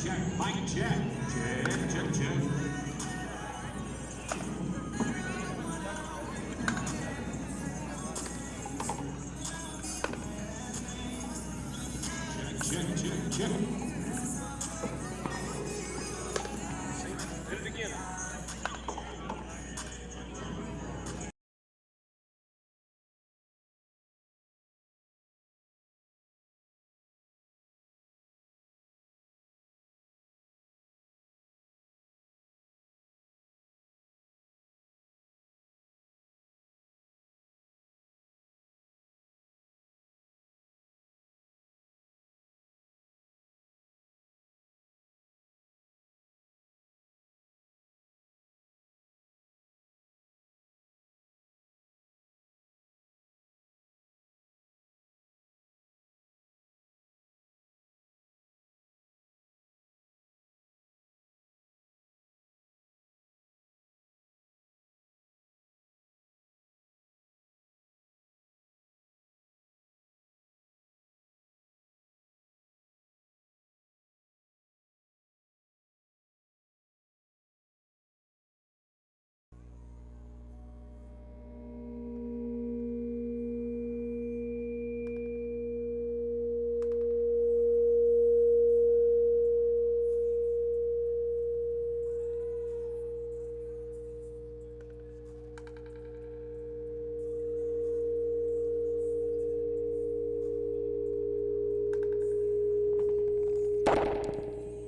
Check, mic check. Check. Check. Hit it again.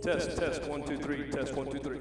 Test, 1, 2, 3, test, 1, 2, 3.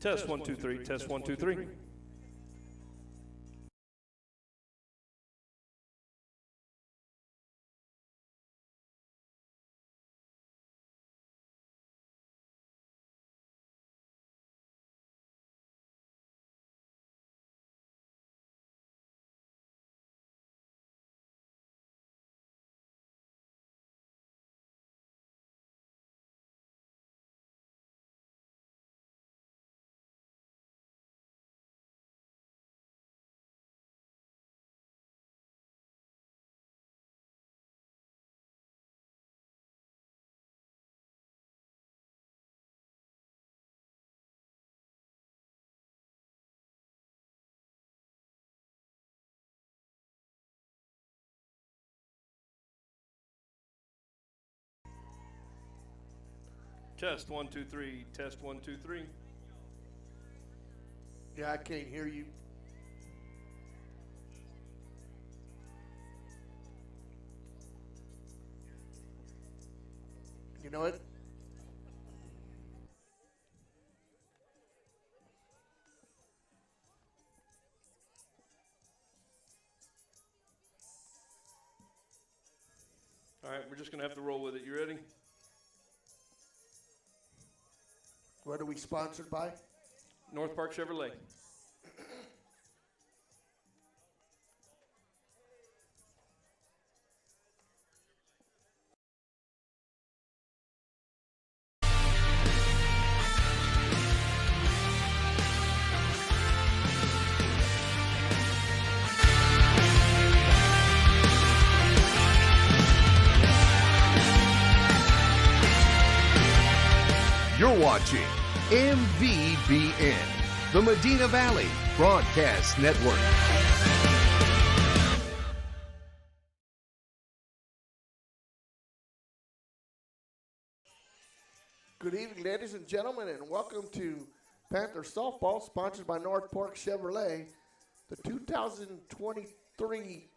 Test, 1, 2, 3, test, 1, 2, 3. Test 1 2 3. Test 1 2 3. Yeah, I can't hear you. You know it? All right, we're just going to have to roll with it. You ready? What are we sponsored by? North Park Chevrolet. You're watching MVBN, the Medina Valley Broadcast Network. Good evening, ladies and gentlemen, and welcome to Panther Softball, sponsored by North Park Chevrolet. The 2023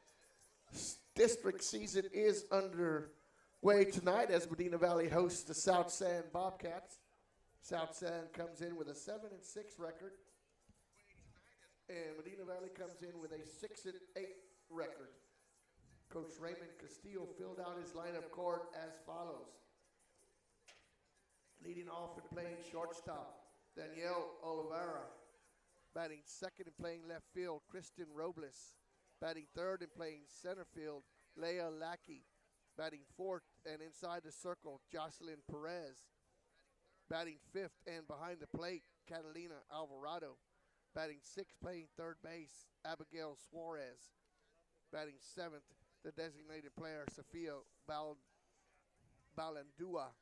district season is underway tonight as Medina Valley hosts the South San Bobcats. South San comes in with a 7-6 record, and Medina Valley comes in with a 6-8 record. Coach Raymond Castillo filled out his lineup card as follows. Leading off and playing shortstop, Danielle Oliveira. Batting second and playing left field, Kristen Robles. Batting third and playing center field, Leah Lackey. Batting fourth and inside the circle, Jocelyn Perez. Batting fifth and behind the plate, Catalina Alvarado. Batting sixth, playing third base, Abigail Suarez. Batting seventh, the designated player, Sofia Balandua.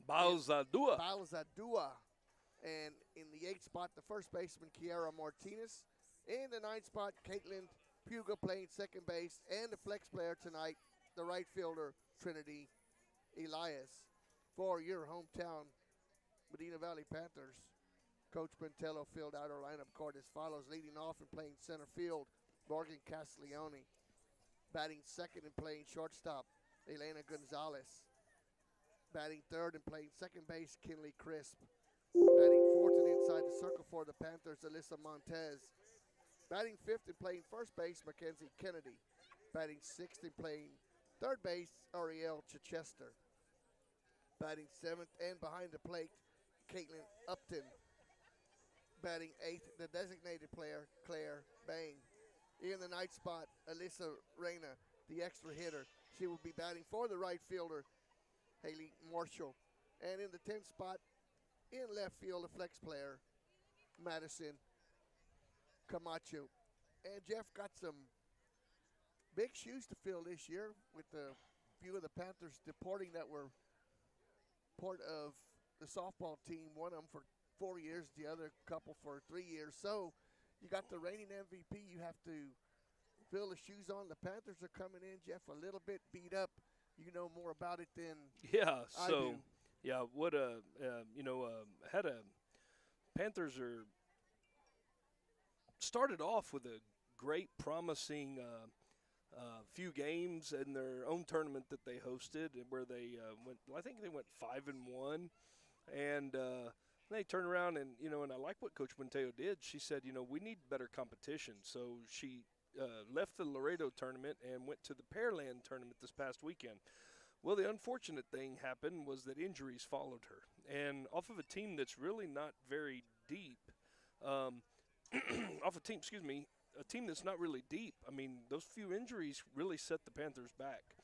Balzadua. And in the 8th spot, the first baseman, Kiara Martinez. In the 9th spot, Caitlin Puga playing second base. And the flex player tonight, the right fielder, Trinity Elias. For your hometown Medina Valley Panthers, Coach Pentello filled out our lineup card as follows. Leading off and playing center field, Morgan Castiglione. Batting second and playing shortstop, Elena Gonzalez. Batting third and playing second base, Kinley Crisp. Batting fourth and inside the circle for the Panthers, Alyssa Montez. Batting fifth and playing first base, Mackenzie Kennedy. Batting sixth and playing third base, Ariel Chichester. Batting seventh and behind the plate, Caitlin Upton. Batting eighth, the designated player, Claire Bang. In the 9th spot, Alyssa Reyna, the extra hitter. She will be batting for the right fielder, Haley Marshall. And in the 10th spot, in left field, the flex player, Madison Camacho. And Jeff got some big shoes to fill this year with the few of the Panthers departing that were part of the softball team. One of them for 4 years, the other couple for 3 years. So you got the reigning MVP. You have to fill the shoes on. The Panthers are coming in, Jeff, a little bit beat up. You know more about it than I do. Yeah, what had a Panthers are started off with a great, promising few games in their own tournament that they hosted, where they went. I think they went 5-1, and they turned around and and I like what Coach Monteo did. She said, we need better competition, so she left the Laredo tournament and went to the Pearland tournament this past weekend. Well, the unfortunate thing happened was that injuries followed her, and off of a team that's really not very deep, a team that's not really deep. I mean, those few injuries really set the Panthers back.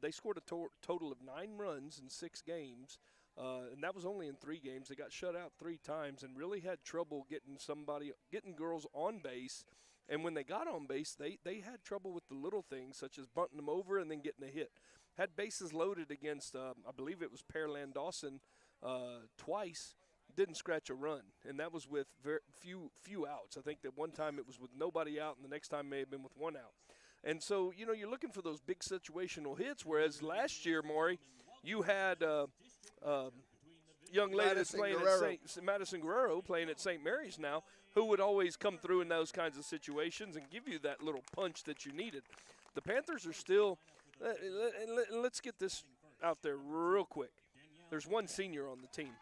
They scored a total of 9 runs in 6 games, and that was only in 3 games. They got shut out 3 times and really had trouble getting girls on base. And when they got on base, they had trouble with the little things, such as bunting them over and then getting a hit. Had bases loaded against, I believe it was Pearland Dawson twice. Didn't scratch a run, and that was with very few outs. I think that one time it was with nobody out, and the next time may have been with 1 out. And so, you're looking for those big situational hits, whereas last year, Maury, you had young lady that's Madison playing Guerrero. at Madison Guerrero, playing at St. Mary's now, who would always come through in those kinds of situations and give you that little punch that you needed. The Panthers are still let's get this out there real quick. There's one senior on the team.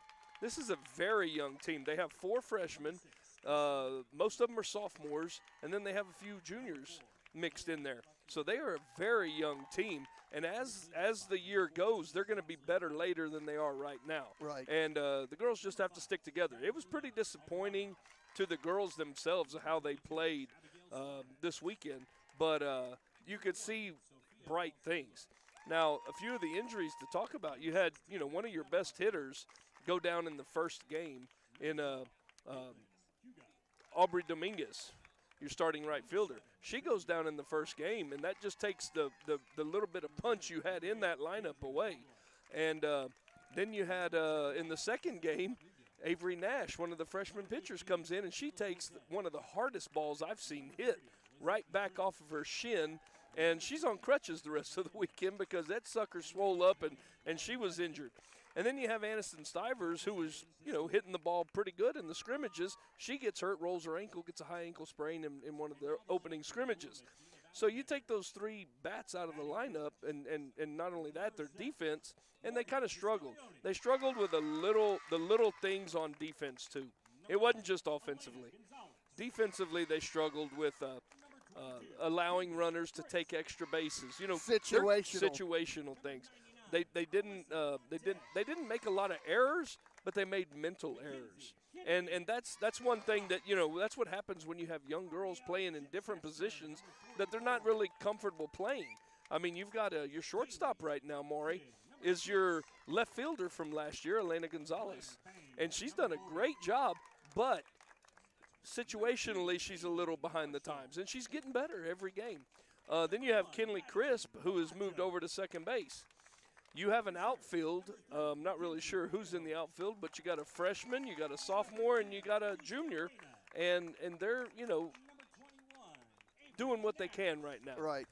This is a very young team. They have 4 freshmen. Most of them are sophomores, and then they have a few juniors mixed in there. So they are a very young team. And as the year goes, they're going to be better later than they are right now. Right. And the girls just have to stick together. It was pretty disappointing to the girls themselves how they played this weekend, but you could see bright things. Now, a few of the injuries to talk about, you had one of your best hitters go down in the first game in Aubrey Dominguez, your starting right fielder. She goes down in the first game, and that just takes the little bit of punch you had in that lineup away. And then you had in the second game, Avery Nash, one of the freshman pitchers, comes in, and she takes one of the hardest balls I've seen hit right back off of her shin, and she's on crutches the rest of the weekend because that sucker swole up and she was injured. And then you have Aniston Stivers, who was, hitting the ball pretty good in the scrimmages. She gets hurt, rolls her ankle, gets a high ankle sprain in one of the opening scrimmages. So you take those 3 bats out of the lineup, and not only that, their defense, and they kind of struggled. They struggled with the little things on defense too. It wasn't just offensively. Defensively, they struggled with allowing runners to take extra bases. Situational things. They didn't make a lot of errors, but they made mental errors. And that's one thing that, that's what happens when you have young girls playing in different positions that they're not really comfortable playing. I mean, you've got your shortstop right now, Maury, is your left fielder from last year, Elena Gonzalez. And she's done a great job, but situationally she's a little behind the times, and she's getting better every game. Then you have Kinley Crisp, who has moved over to second base. You have an outfield. I'm not really sure who's in the outfield, but you got a freshman, you got a sophomore, and you got a junior, and they're doing what they can right now. Right.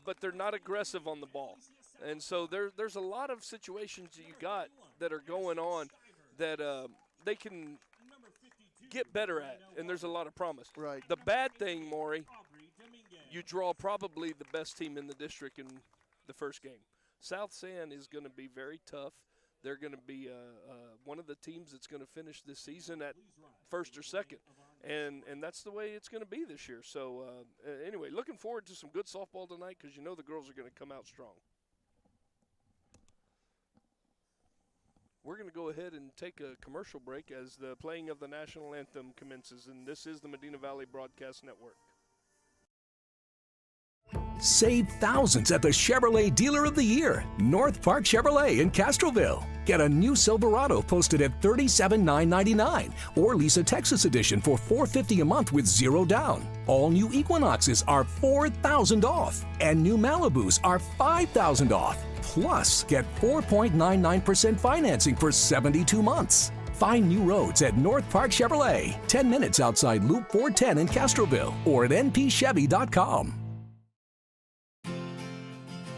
But they're not aggressive on the ball, and so there's a lot of situations that you got that are going on that they can get better at, and there's a lot of promise. Right. The bad thing, Maury, you draw probably the best team in the district in the first game. South San is going to be very tough. They're going to be one of the teams that's going to finish this season at first or second, and that's the way it's going to be this year. So anyway, looking forward to some good softball tonight because the girls are going to come out strong. We're going to go ahead and take a commercial break as the playing of the national anthem commences, and this is the Medina Valley Broadcast Network. Save thousands at the Chevrolet Dealer of the Year, North Park Chevrolet in Castroville. Get a new Silverado posted at $37,999 or lease a Texas edition for $450 a month with 0 down. All new Equinoxes are $4,000 off and new Malibus are $5,000 off. Plus, get 4.99% financing for 72 months. Find new roads at North Park Chevrolet, 10 minutes outside Loop 410 in Castroville or at npchevy.com.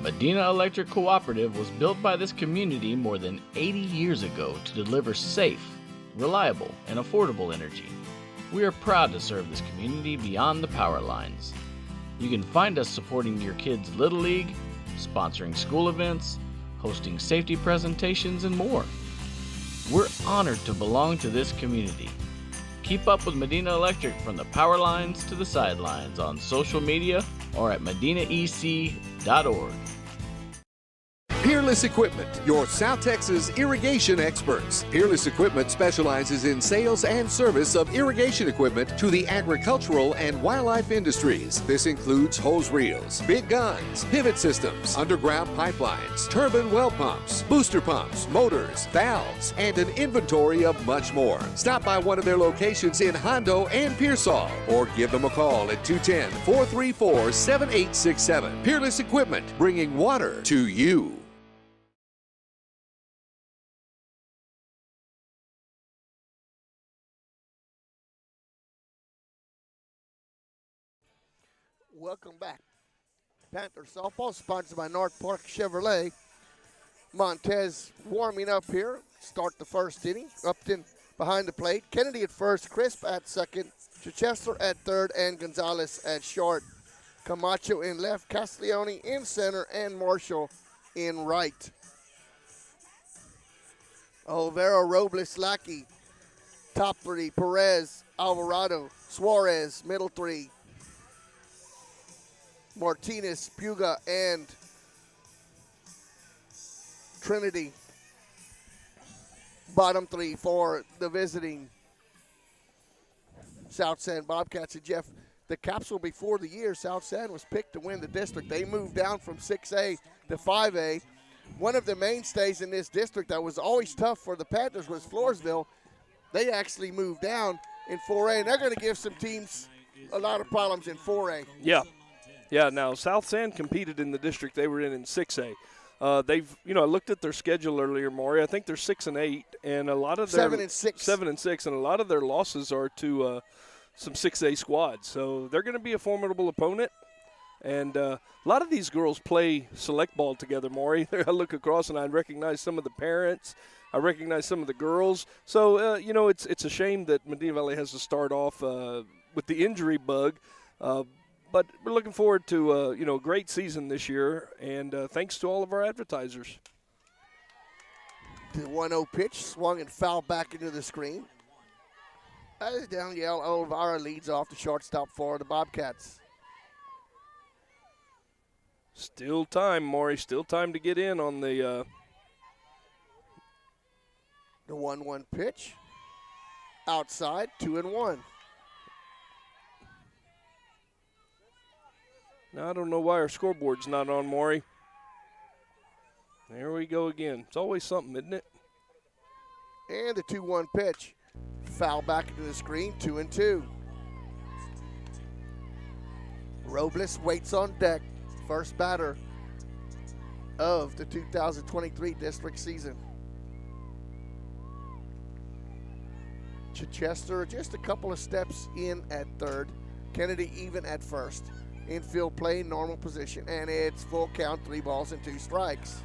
Medina Electric Cooperative was built by this community more than 80 years ago to deliver safe, reliable, and affordable energy. We are proud to serve this community beyond the power lines. You can find us supporting your kids' Little League, sponsoring school events, hosting safety presentations, and more. We're honored to belong to this community. Keep up with Medina Electric from the power lines to the sidelines on social media or at medinaec.org. Peerless Equipment, your South Texas irrigation experts. Peerless Equipment specializes in sales and service of irrigation equipment to the agricultural and wildlife industries. This includes hose reels, big guns, pivot systems, underground pipelines, turbine well pumps, booster pumps, motors, valves, and an inventory of much more. Stop by one of their locations in Hondo and Pearsall or give them a call at 210-434-7867. Peerless Equipment, bringing water to you. Welcome back. Panther Softball, sponsored by North Park Chevrolet. Montez warming up here. Start the first inning. Upton behind the plate. Kennedy at first. Crisp at second. Chichester at third. And Gonzalez at short. Camacho in left. Castiglione in center. And Marshall in right. Olvera, Robles, Lackey. Top three. Perez, Alvarado, Suarez. Middle three. Martinez, Puga, and Trinity. Bottom three for the visiting South San Bobcats. And Jeff, the capsule before the year, South San was picked to win the district. They moved down from 6A to 5A. One of the mainstays in this district that was always tough for the Panthers was Floresville. They actually moved down in 4A, and they're going to give some teams a lot of problems in 4A. Yeah, now South San competed in the district they were in 6A. They've, I looked at their schedule earlier, Maury. I think they're 6-8, and a lot of their 7-6, and a lot of their losses are to some 6A squads. So they're going to be a formidable opponent. And a lot of these girls play select ball together, Maury. I look across and I recognize some of the parents. I recognize some of the girls. So it's a shame that Medina Valley has to start off with the injury bug. But we're looking forward to a great season this year, and thanks to all of our advertisers. The 1-0 pitch swung and fouled back into the screen. As Danielle Olvera leads off the shortstop for the Bobcats. Still time, Maury. Still time to get in on the 1-1 pitch. Outside, 2-1. Now, I don't know why our scoreboard's not on, Maury. There we go again. It's always something, isn't it? And the 2-1 pitch. Foul back into the screen, 2-2. Robles waits on deck. First batter of the 2023 district season. Chichester just a couple of steps in at third. Kennedy even at first. Infield play, normal position, and it's full count, 3 balls and 2 strikes.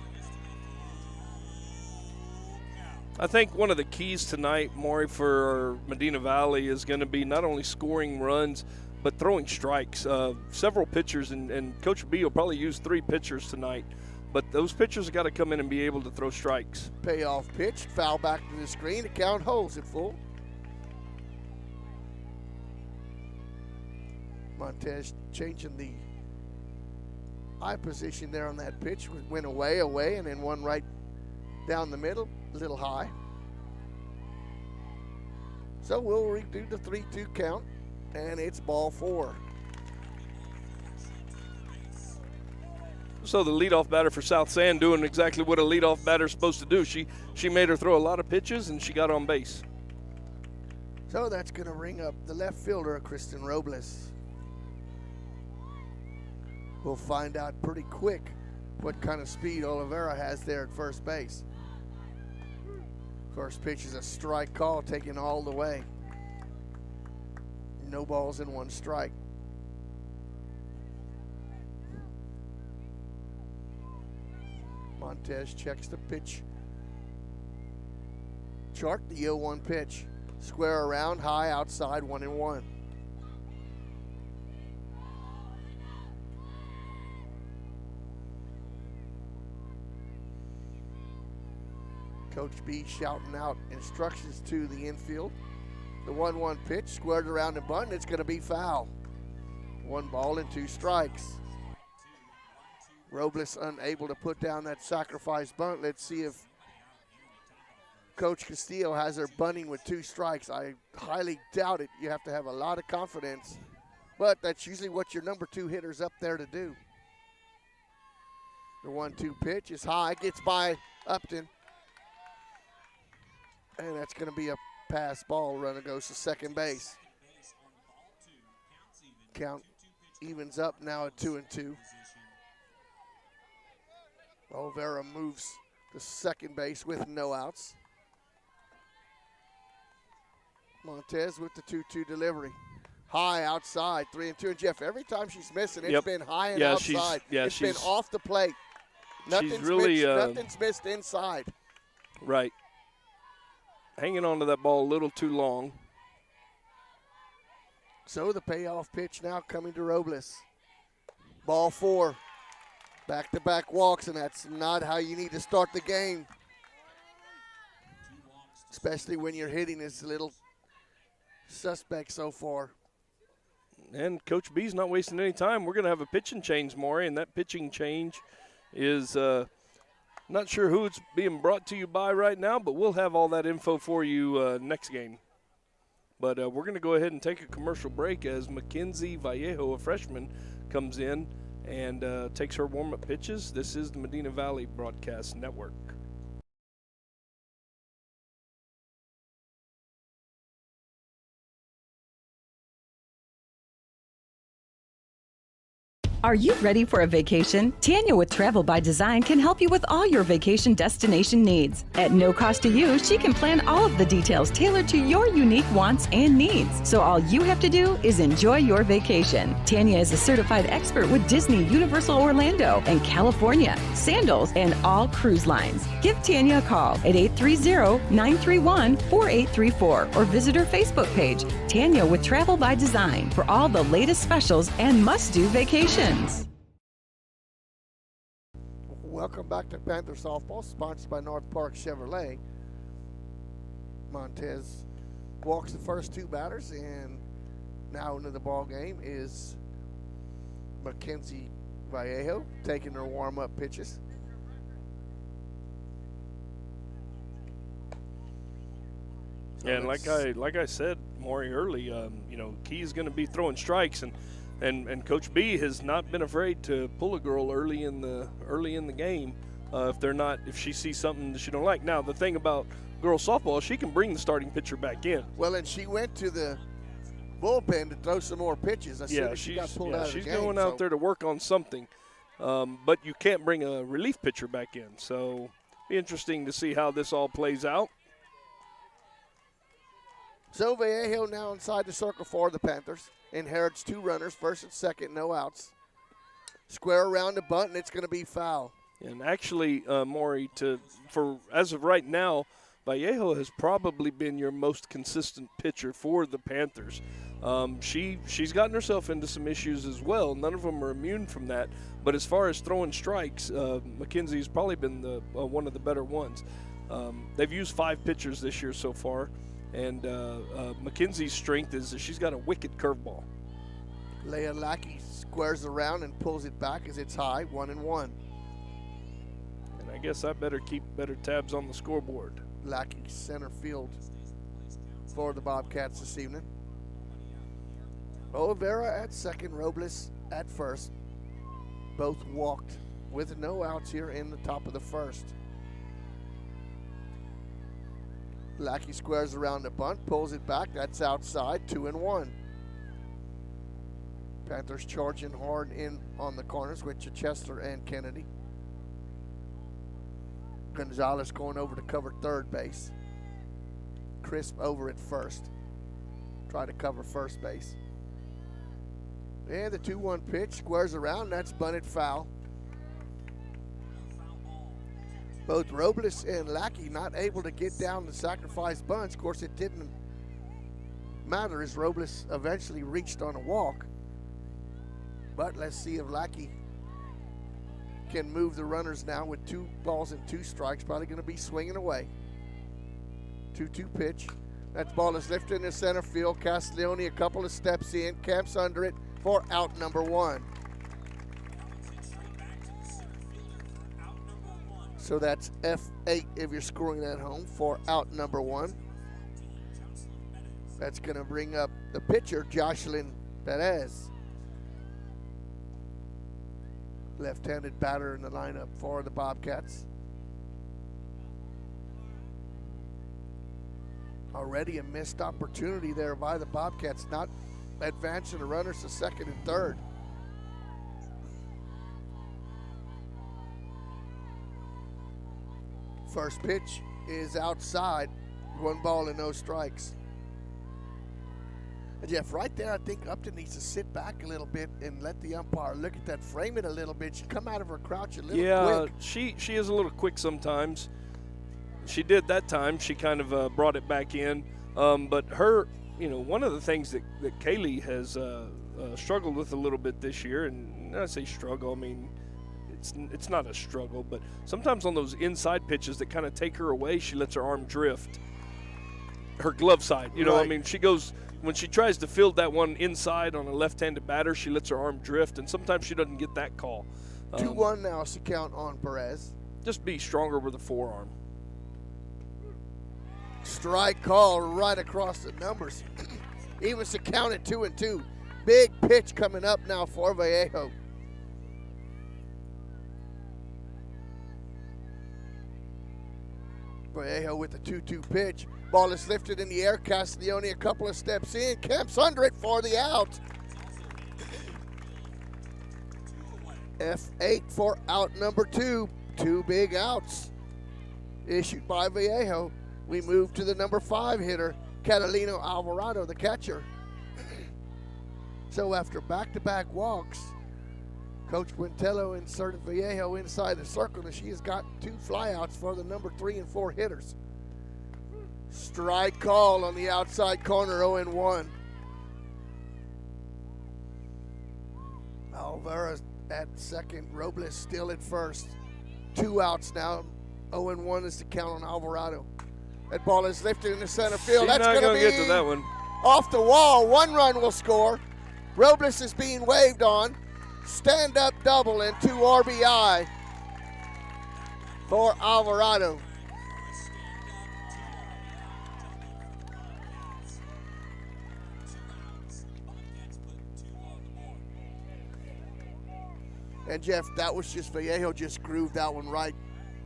I think one of the keys tonight, Maury, for Medina Valley is going to be not only scoring runs, but throwing strikes. Several pitchers, and Coach B will probably use 3 pitchers tonight, but those pitchers have got to come in and be able to throw strikes. Payoff pitch, foul back to the screen. The count holds it full. Montez changing the eye position there on that pitch. Went away, and then one right down the middle, a little high. So we'll redo the 3-2 count, and it's ball 4. So the leadoff batter for South San doing exactly what a leadoff batter is supposed to do. She made her throw a lot of pitches, and she got on base. So that's going to ring up the left fielder, Kristen Robles. We'll find out pretty quick what kind of speed Olivera has there at first base. First pitch is a strike call, taken all the way. No balls and 1 strike. Montez checks the pitch chart, the 0-1 pitch. Square around, high, outside, 1-1. Coach B shouting out instructions to the infield. The 1-1 pitch, squared around and bunt, it's going to be foul. 1 ball and 2 strikes. Robles unable to put down that sacrifice bunt. Let's see if Coach Castillo has her bunting with 2 strikes. I highly doubt it. You have to have a lot of confidence, but that's usually what your number 2 hitter's up there to do. The 1-2 pitch is high, gets by Upton. And that's going to be a pass ball. Runner goes to second base. Count evens up now at 2-2. Olvera moves to second base with no outs. Montez with the 2-2 delivery. High outside, 3-2. And Jeff, every time she's missing, it's been high and outside. It's been off the plate. Nothing's really nothing's missed inside. right. Hanging on to that ball a little too long. So the payoff pitch now coming to Robles. Ball 4. Back-to-back walks, and that's not how you need to start the game. Especially when your hitting is a little suspect so far. And Coach B's not wasting any time. We're going to have a pitching change, Maury, and that pitching change is not sure who it's being brought to you by right now, but we'll have all that info for you next game. But we're going to go ahead and take a commercial break as Mackenzie Vallejo, a freshman, comes in and takes her warm-up pitches. This is the Medina Valley Broadcast Network. Are you ready for a vacation? Tanya with Travel by Design can help you with all your vacation destination needs. At no cost to you, she can plan all of the details tailored to your unique wants and needs. So all you have to do is enjoy your vacation. Tanya is a certified expert with Disney, Universal Orlando, and California, Sandals, and all cruise lines. Give Tanya a call at 830-931-4834 or visit her Facebook page, Tanya with Travel by Design, for all the latest specials and must-do vacations. Welcome back to Panther Softball, sponsored by North Park Chevrolet. Montez walks the first 2 batters, and now into the ball game is Mackenzie Vallejo taking her warm-up pitches. Yeah, and like I said, Maury, early, Key is going to be throwing strikes, and Coach B has not been afraid to pull a girl early in the game if she sees something that she don't like. Now the thing about girls softball, she can bring the starting pitcher back in. Well, and she went to the bullpen to throw some more pitches. She got pulled out of the game. She's going out there to work on something, but you can't bring a relief pitcher back in. So be interesting to see how this all plays out. So Vallejo now inside the circle for the Panthers. Inherits 2 runners, first and second, no outs. Square around the bunt, and it's going to be foul. And actually, Maury, as of right now, Vallejo has probably been your most consistent pitcher for the Panthers. She's gotten herself into some issues as well. None of them are immune from that. But as far as throwing strikes, Mackenzie's probably been one of the better ones. They've used 5 pitchers this year so far. And Mackenzie's strength is that she's got a wicked curveball. Leah Lackey squares around and pulls it back as it's high, 1-1. And I guess I better keep better tabs on the scoreboard. Lackey center field for the Bobcats this evening. Oliveira at second, Robles at first. Both walked with no outs here in the top of the first. Lackey squares around the bunt, pulls it back. That's outside, 2-1. Panthers charging hard in on the corners with Chichester and Kennedy. Gonzalez going over to cover third base. Crisp over at first. Try to cover first base. And the 2-1 pitch squares around. That's bunted foul. Both Robles and Lackey not able to get down the sacrifice bunts. Of course, it didn't matter as Robles eventually reached on a walk. But let's see if Lackey can move the runners now with 2 balls and 2 strikes. Probably going to be swinging away. 2-2 pitch. That ball is lifted in the center field. Castiglione a couple of steps in, camps under it for out number 1. So that's F8 if you're scoring at home for out number 1. That's going to bring up the pitcher, Jocelyn Perez. Left-handed batter in the lineup for the Bobcats. Already a missed opportunity there by the Bobcats, not advancing the runners to second and third. First pitch is outside, 1 ball and no strikes. Jeff, right there, I think Upton needs to sit back a little bit and let the umpire look at that, frame it a little bit. She come out of her crouch a little quick. She is a little quick sometimes. She did that time. She kind of brought it back in. But her, one of the things that Kaylee has struggled with a little bit this year, and when I say struggle, I mean it's not a struggle, but sometimes on those inside pitches that kind of take her away, she lets her arm drift. Her glove side, Right. I mean, she goes, when she tries to field that one inside on a left-handed batter, she lets her arm drift, and sometimes she doesn't get that call. 2-1 now is the count on Perez. Just be stronger with the forearm. Strike call right across the numbers. Evens to count at 2-2. Big pitch coming up now for Vallejo. Vallejo with the 2-2 pitch. Ball is lifted in the air. Castiglione a couple of steps in. Camps under it for the out. F8 for out number 2. 2 big outs issued by Vallejo. We move to the number 5 hitter, Catalino Alvarado, the catcher. So after back-to-back walks, Coach Quintello inserted Vallejo inside the circle, and she has got 2 flyouts for the number 3 and 4 hitters. Strike call on the outside corner, 0-1. Alvarez at second, Robles still at first. 2 outs now, 0-1 is the count on Alvarado. That ball is lifted in the center field. She's That's not going gonna to be get to that one. off the wall. 1 run will score. Robles is being waved on. Stand-up double and 2 RBI for Alvarado. And Jeff, that was just Vallejo just grooved that one right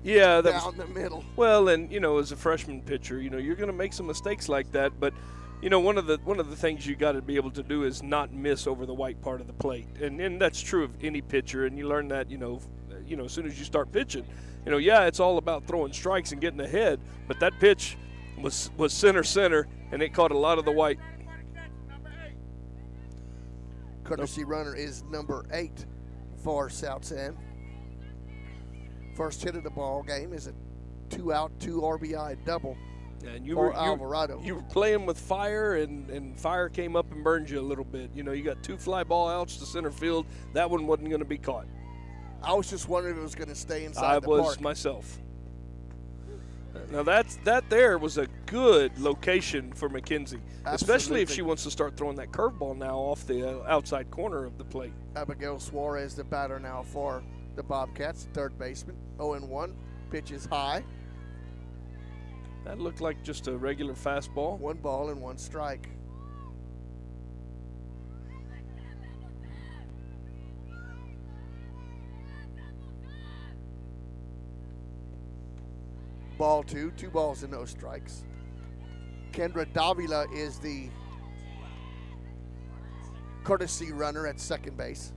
Yeah, that down was, the middle. well, and as a freshman pitcher, you're going to make some mistakes like that, but one of the things you got to be able to do is not miss over the white part of the plate, and that's true of any pitcher, and you learn that as soon as you start pitching, it's all about throwing strikes and getting ahead, but that pitch was center, and it caught a lot of the white. Courtesy runner is number 8 for South End. First hit of the ball game is a 2-out, 2 RBI double And for Alvarado. You were playing with fire, and fire came up and burned you a little bit. You got 2 fly ball outs to center field. That one wasn't going to be caught. I was just wondering if it was going to stay inside I the was park. myself. Now that there was a good location for McKenzie, especially if Absolutely. she wants to start throwing that curveball now off the outside corner of the plate. Abigail Suarez, the batter now for the Bobcats, third baseman. 0-1, pitch is high. That looked like just a regular fastball. 1 ball and 1 strike. Ball 2, 2 balls and no strikes. Kendra Davila is the courtesy runner at second base.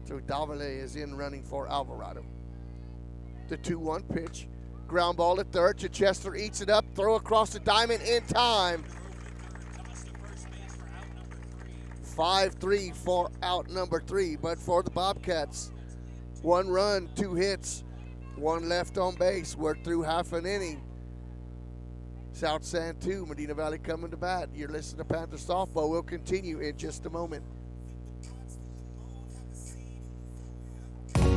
So Davila is in running for Alvarado. The 2-1 pitch. Ground ball to third. Chichester eats it up. Throw across the diamond in time. 5-3 for out number 3. But for the Bobcats, 1 run, 2 hits, 1 left on base. We're through half an inning. South San 2, Medina Valley coming to bat. You're listening to Panther Softball. We'll continue in just a moment.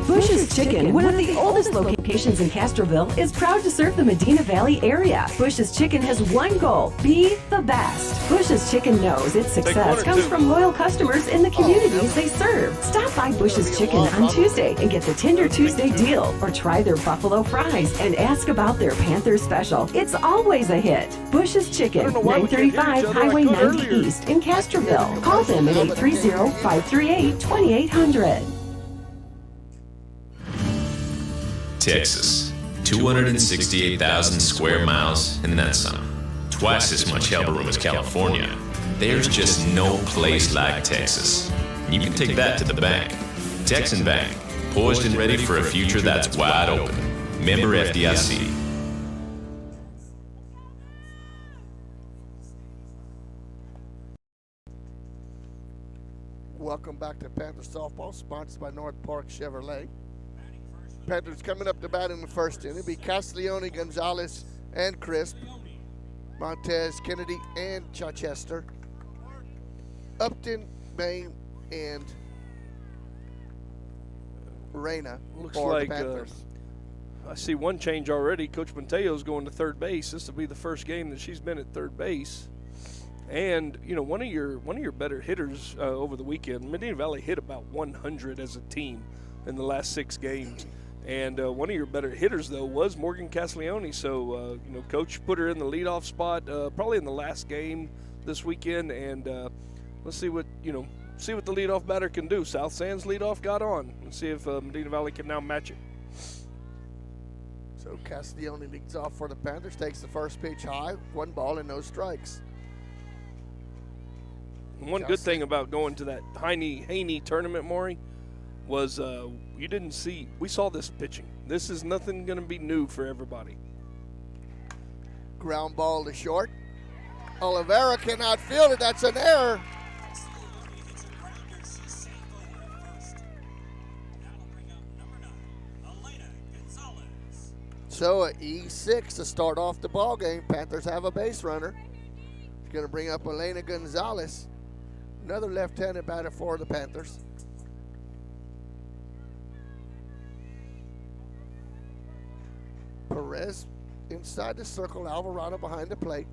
Bush's Chicken, one of the oldest locations in Castroville, is proud to serve the Medina Valley area. Bush's Chicken has one goal: be the best. Bush's Chicken knows its success comes from loyal customers in the communities they serve. Stop by Bush's Chicken on Tuesday and get the Tender Tuesday deal, or try their buffalo fries and ask about their Panther special. It's always a hit. Bush's Chicken, 935 Highway 90 East in Castroville. Call them at 830-538-2800. Texas, 268,000 square miles, and then some. Twice as much helper room as California. There's just no place like Texas. You can take that to the bank. Texan Bank, poised and ready for a future that's wide open. Member FDIC. Welcome back to Panthers softball, sponsored by North Park Chevrolet. Panthers coming up to bat in the first inning. It'll be Castiglione, Gonzalez, and Crisp. Montez, Kennedy, and Chichester. Upton, Bain, and Reyna Looks for like the Panthers. I see one change already. Coach Monteo's going to third base. This will be the first game that she's been at third base. And one of your better hitters over the weekend, Medina Valley hit about 100 as a team in the last 6 games. And one of your better hitters though was Morgan Castiglione. So Coach put her in the leadoff spot probably in the last game this weekend. And let's see what the leadoff batter can do. South Sands leadoff got on. Let's see if Medina Valley can now match it. So Castiglione leads off for the Panthers, takes the first pitch high, 1 ball and no strikes. One good thing about going to that Haney tournament, Maury, was we saw this pitching. This is nothing going to be new for everybody. Ground ball to short. Oliveira cannot field it. That's an error. So a E6 to start off the ball game. Panthers have a base runner. It's going to bring up Elena Gonzalez, another left-handed batter for the Panthers. Perez inside the circle, Alvarado behind the plate.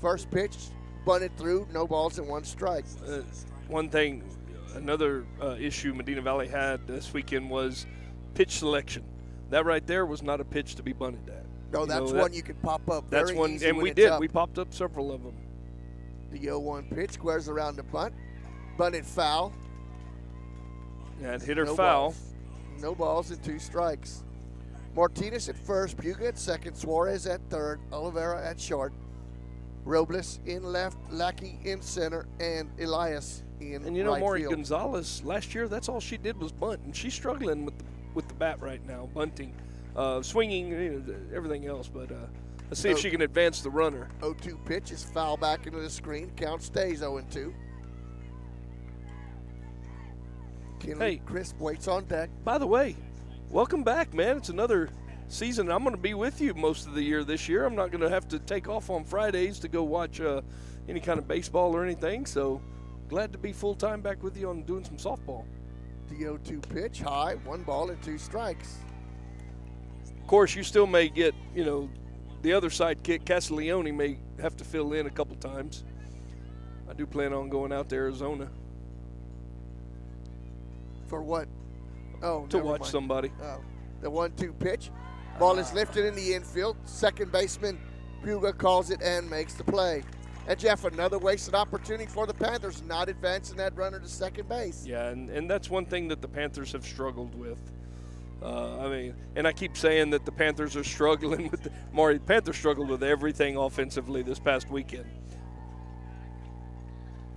First pitch, bunted through, no balls and 1 strike. Another issue Medina Valley had this weekend was pitch selection. That right there was not a pitch to be bunted at. No, that's one you could pop up. That's very one, easy and when we it's did. up. We popped up several of them. The 0-1 pitch squares around the bunt. Bunted foul. And hit her No foul. balls. No balls and 2 strikes. Martinez at first, Puga at second, Suarez at third, Oliveira at short, Robles in left, Lackey in center, and Elias in And right Maury field. Gonzalez, last year, that's all she did was bunt. And she's struggling with the bat right now, bunting, swinging, everything else. But let's see if she can advance the runner. 0-2 pitch is foul back into the screen. Count stays 0-2. Kinley Crisp waits on deck. By the way, welcome back, man. It's another season. I'm going to be with you most of the year this year. I'm not going to have to take off on Fridays to go watch any kind of baseball or anything. So glad to be full-time back with you on doing some softball. The 0-2 pitch, high, 1 ball and 2 strikes. Of course, you still may get, the other sidekick, Castiglione, may have to fill in a couple times. I do plan on going out to Arizona. For what? Oh, to never watch mind. somebody. Oh, the 1-2 pitch. Ball is lifted in the infield. Second baseman Puga calls it and makes the play. And Jeff, another wasted opportunity for the Panthers, not advancing that runner to second base. Yeah, and that's one thing that the Panthers have struggled with. And I keep saying that the Panthers are struggling with the Panthers struggled with everything offensively this past weekend.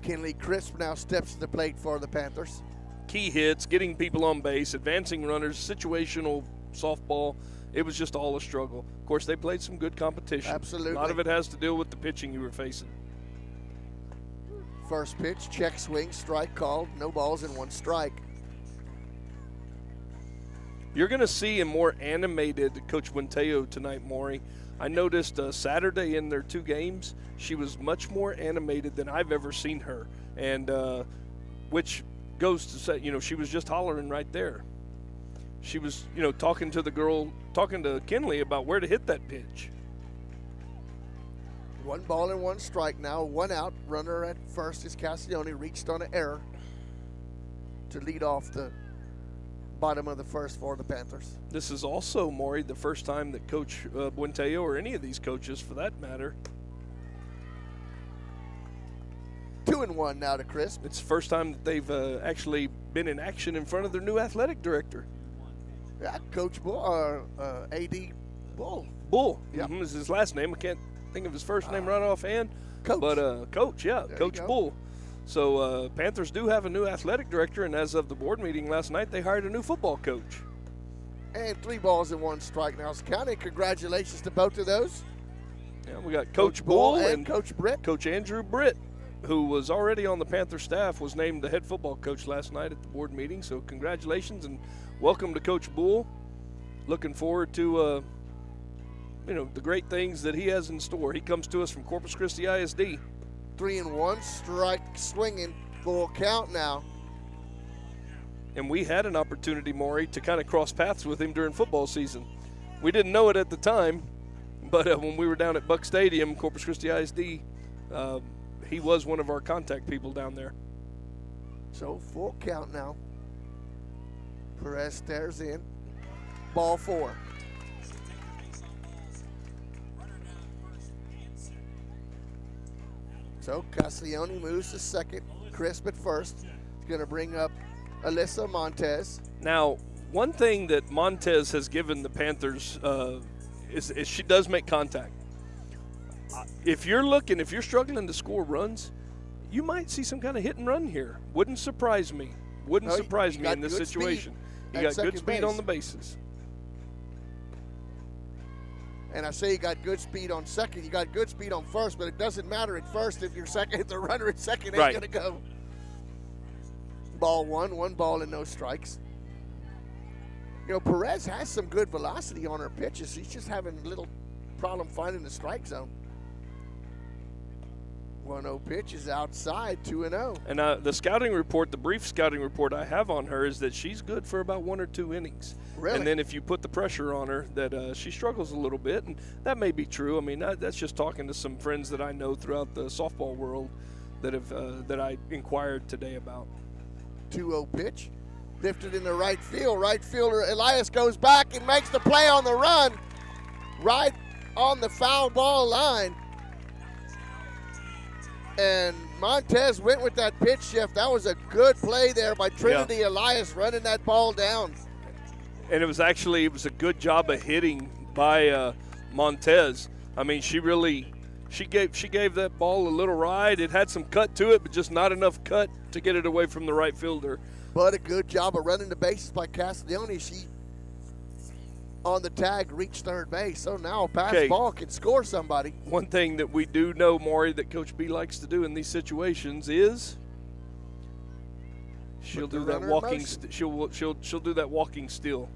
Kinley Crisp now steps to the plate for the Panthers. Key hits, getting people on base, advancing runners, situational softball. It was just all a struggle. Of course, they played some good competition. Absolutely. A lot of it has to deal with the pitching you were facing. First pitch, check swing, strike called, no balls and 1 strike. You're going to see a more animated Coach Monteo tonight, Maury. I noticed Saturday in their 2 games, she was much more animated than I've ever seen her, and which goes to say, she was just hollering right there. She was, talking to Kinley about where to hit that pitch. 1 ball and 1 strike now, 1 out. Runner at first is Castiglione, reached on an error to lead off the bottom of the first for the Panthers. This is also, Maury, the first time that Coach Buenteo, or any of these coaches for that matter, 2-1 now to Crisp. it's the first time that they've actually been in action in front of their new athletic director. Yeah, Coach Bull, A.D. Bull. Bull Yep. is his last name. I can't think of his first name right offhand. Coach. But Coach, yeah, There Coach you go. Bull. So Panthers do have a new athletic director, and as of the board meeting last night, they hired a new football coach. And 3 balls and 1 strike now. County, congratulations to both of those. Yeah, we got Coach Bull and and Coach Britt. Coach Andrew Britt. who was already on the Panther staff, was named the head football coach last night at the board meeting. So congratulations and welcome to Coach Bull. Looking forward to the great things that he has in store. He comes to us from Corpus Christi ISD. 3-1, strike swinging, full count now. And we had an opportunity, Maury, to kind of cross paths with him during football season. We didn't know it at the time, but when we were down at Buck Stadium, Corpus Christi ISD, he was one of our contact people down there. So full count now. Perez stares in. Ball 4. So Castiglione moves to second. Crisp at first. He's going to bring up Alyssa Montez. Now, one thing that Montez has given the Panthers is she does make contact. If you're struggling to score runs, you might see some kind of hit and run here. Wouldn't surprise me. Wouldn't surprise me in this situation. You got good speed on the bases. And I say you got good speed on second. You got good speed on first, but it doesn't matter at first if you're second. If the runner at second ain't going to go. Ball 1, 1 ball and no strikes. Perez has some good velocity on her pitches. He's just having a little problem finding the strike zone. 1-0 pitch is outside, 2-0. And the scouting report, the brief scouting report I have on her is that she's good for about 1 or 2 innings. Really? And then if you put the pressure on her, that she struggles a little bit, and that may be true. I mean, that's just talking to some friends that I know throughout the softball world that I inquired today about. 2-0 pitch, lifted in the right field. Right fielder Elias goes back and makes the play on the run, right on the foul ball line. And Montez went with that pitch shift. That was a good play there by Trinity Elias running that ball down. And it was a good job of hitting by Montez. I mean, she gave that ball a little ride. It had some cut to it, but just not enough cut to get it away from the right fielder. But a good job of running the bases by Castiglione. She, on the tag, reached third base. So now a pass ball can score somebody. One thing that we do know, Maury, that Coach B likes to do in these situations is she'll do that walking. She'll do that walking steal.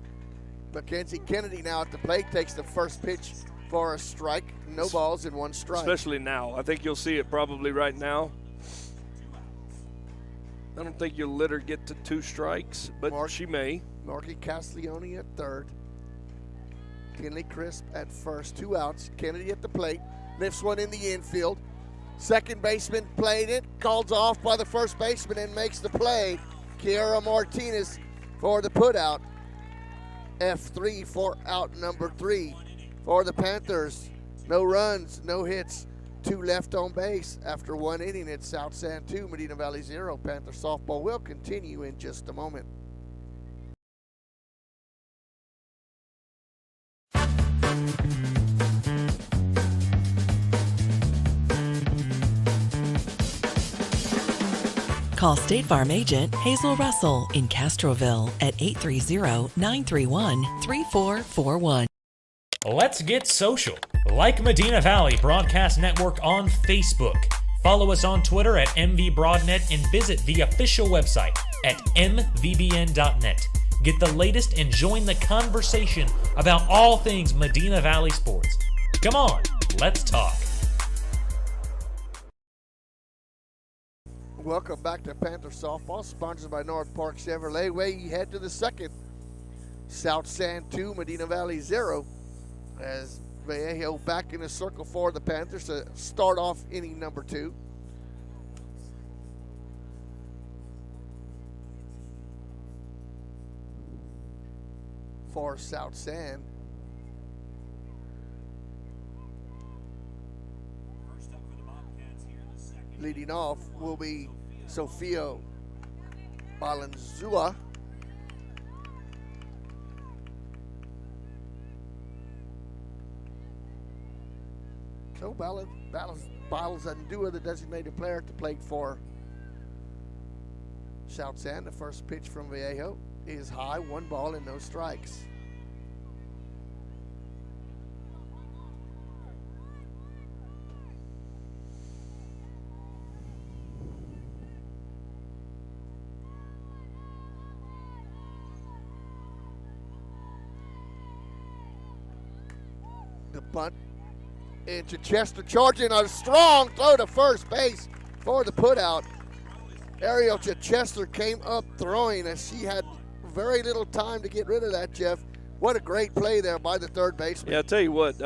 Mackenzie Kennedy now at the plate takes the first pitch for a strike. No balls and 1 strike. Especially now. I think you'll see it probably right now. I don't think you'll let her get to 2 strikes, but she may. Marky Castiglione at third. Kinley Crisp at first. 2 outs. Kennedy at the plate. Lifts one in the infield. Second baseman played it. Called off by the first baseman and makes the play. Kiara Martinez for the putout. F3 for out number 3 for the Panthers. No runs, no hits, 2 left on base after 1 inning. It's South San 2, Medina Valley 0. Panther softball will continue in just a moment. Call State Farm agent Hazel Russell in Castroville at 830-931-3441. Let's get social. Like Medina Valley Broadcast Network on Facebook. Follow us on Twitter at MVBroadnet and visit the official website at mvbn.net. Get the latest and join the conversation about all things Medina Valley sports. Come on, let's talk. Welcome back to Panther Softball, sponsored by North Park Chevrolet. We head to the second. South San 2, Medina Valley 0. As Vallejo back in the circle for the Panthers to start off inning number 2. For South San. Leading off will be Sofia Balanzua. So Balanzua, the designated player at the plate for South San. The first pitch from Vallejo is high, 1 ball and no strikes. bunt into Chester, charging a strong throw to first base for the putout. Ariel Chichester came up throwing as she had very little time to get rid of that, Jeff. What a great play there by the third baseman. Yeah, I'll tell you what,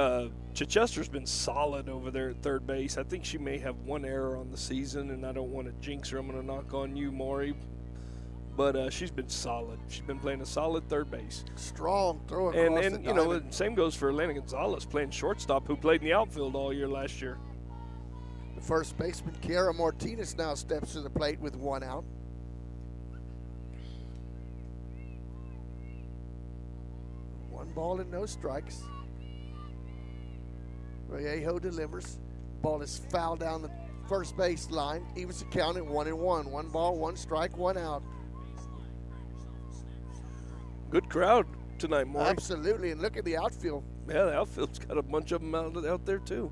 Chichester's been solid over there at third base. I think she may have one error on the season, and I don't want to jinx her. I'm going to knock on you, Maury. But she's been solid. She's been playing a solid third base. Strong throw across And the you know, diamond. same goes for Elena Gonzalez playing shortstop, who played in the outfield all year last year. The first baseman, Kiara Martinez, now steps to the plate with one out. One ball and no strikes. Vallejo delivers. Ball is fouled down the first base line. Evens the count at 1-1. 1 ball, 1 strike, 1 out. Good crowd tonight, Maury. Absolutely, and look at the outfield. Yeah, the outfield's got a bunch of them out there, too.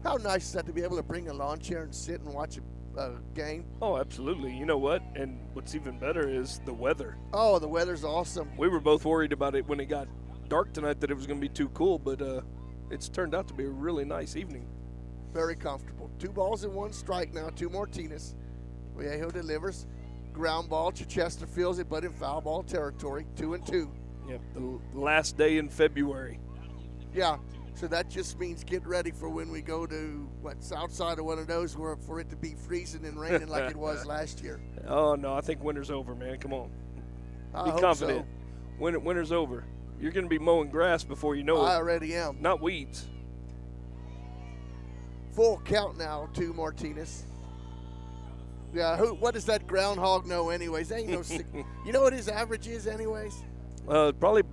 How nice is that to be able to bring a lawn chair and sit and watch a game? Oh, absolutely. You know what? And what's even better is the weather. Oh, the weather's awesome. We were both worried about it when it got dark tonight that it was going to be too cool, but it's turned out to be a really nice evening. Very comfortable. 2 balls and 1 strike now to Martinez. Vallejo delivers. Ground ball. Chichester feels it, but in foul ball territory. 2-2. Yeah, the last day in February. Yeah, so that just means get ready for when we go to, south side of one of those where for it to be freezing and raining like it was last year. Oh, no, I think winter's over, man. Come on. I Be hope confident. so. Winter's over. You're going to be mowing grass before you know it. I already am. Not weeds. Full count now to Martinez. Yeah, what does that groundhog know anyways? Ain't no you know what his average is anyways? Probably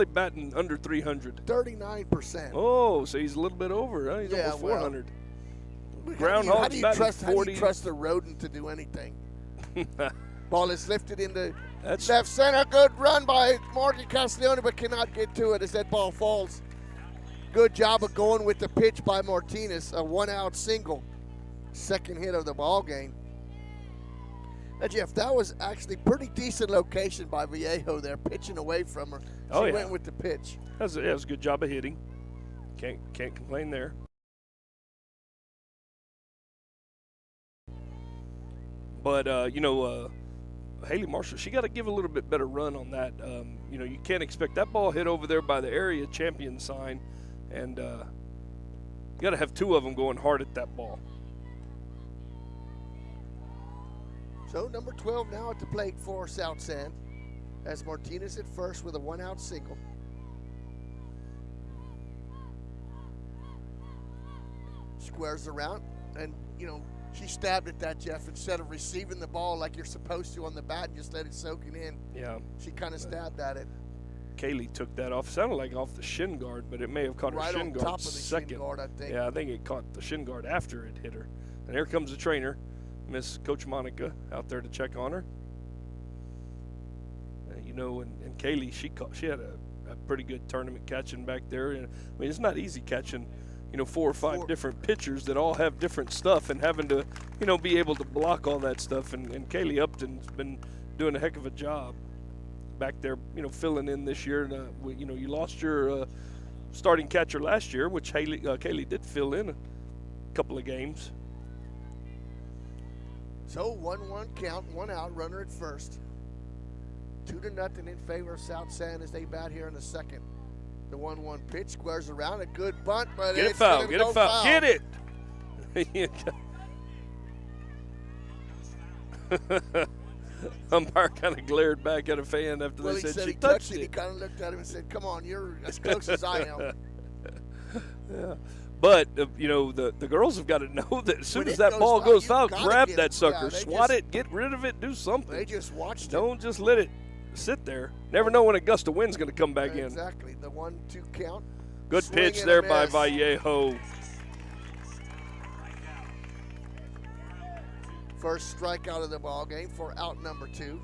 batting under 300. 39%. Oh, so he's a little bit over. Huh? He's almost 400. Groundhog's How do you batting trust 40. the rodent to do anything? Ball is lifted into That's left center. Good run by Morgan Castiglione, but cannot get to it as that ball falls. Good job of going with the pitch by Martinez. A 1-out single. Second hit of the ball game. Now, Jeff, that was actually pretty decent location by Vallejo there, pitching away from her. She went with the pitch. That was a good job of hitting. Can't complain there. But Haley Marshall, she got to give a little bit better run on that. You can't expect that ball hit over there by the area champion sign, and you got to have 2 of them going hard at that ball. So number 12 now at the plate for South San, as Martinez at first with a 1-out single. Squares around, and she stabbed at that, Jeff. Instead of receiving the ball like you're supposed to on the bat and just let it soak it in. Yeah. She kind of stabbed at it. Kaylee took that off. It sounded like off the shin guard, but it may have caught her Right shin on guard top of the second. shin guard, I think. Yeah, I think it caught the shin guard after it hit her. And here comes the trainer, Miss Coach Monica, out there to check on her. And Kaylee, she had a pretty good tournament catching back there. And I mean, it's not easy catching, 4 or 5 different pitchers that all have different stuff and having to, be able to block all that stuff. And Kaylee Upton's been doing a heck of a job back there, filling in this year. And, you lost your starting catcher last year, which Kaylee did fill in a couple of games. So 1-1 count, 1 out, runner at first. 2-0 in favor of South San as they bat here in the second. The 1-1 pitch squares around, a good bunt, but Get it it's foul, gonna get go it foul, get it. Umpire kind of glared back at a fan after they said she touched it. He kind of looked at him and said, "Come on, you're as close as I am." Yeah. But, the girls have got to know that as soon When as it that goes ball foul, goes you foul, gotta grab get that it. sucker, Yeah, they swat just- it, get rid of it, do something. They just watched it. Don't just let it sit there. Never know when a gust of wind's going to come back in. Exactly. The 1-2 count. Good Swing pitch and there a by miss. Vallejo. First strikeout of the ball game for out number 2.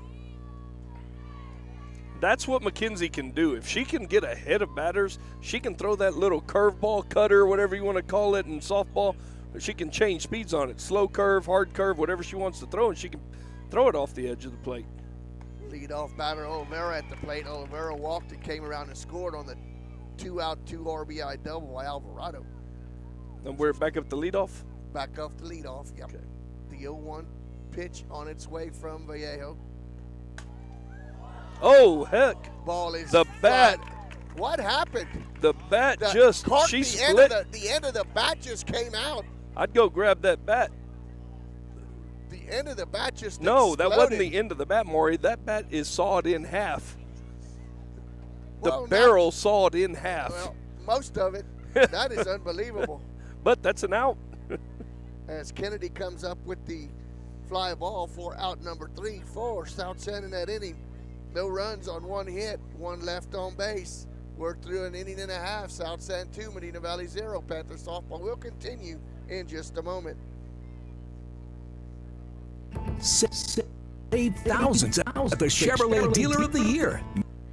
That's what McKenzie can do. If she can get ahead of batters, she can throw that little curveball, cutter, whatever you want to call it in softball. She can change speeds on it. Slow curve, hard curve, whatever she wants to throw, and she can throw it off the edge of the plate. Lead off batter Oliveira at the plate. Oliveira walked and came around and scored on the 2-out, 2 RBI double by Alvarado. And we're back up the leadoff? Back off the leadoff, yep. Okay. The 0-1 pitch on its way from Vallejo. Oh, heck. Ball is the bat. flat. What happened? The bat The just, cork, she the split. the end of the bat just came out. I'd go grab that bat. The end of the bat just No, exploded. that wasn't the end of the bat, Maury. That bat is sawed in half. The Well, barrel sawed in half. Well, most of it. That is unbelievable. But that's an out. As Kennedy comes up with the fly ball for out number 3 for South San in that inning. No runs on 1 hit, 1 left on base. We're through an inning and a half. South San 2, Medina Valley 0. Panther softball will continue in just a moment. Save thousands at the Chevrolet Dealer of the Year.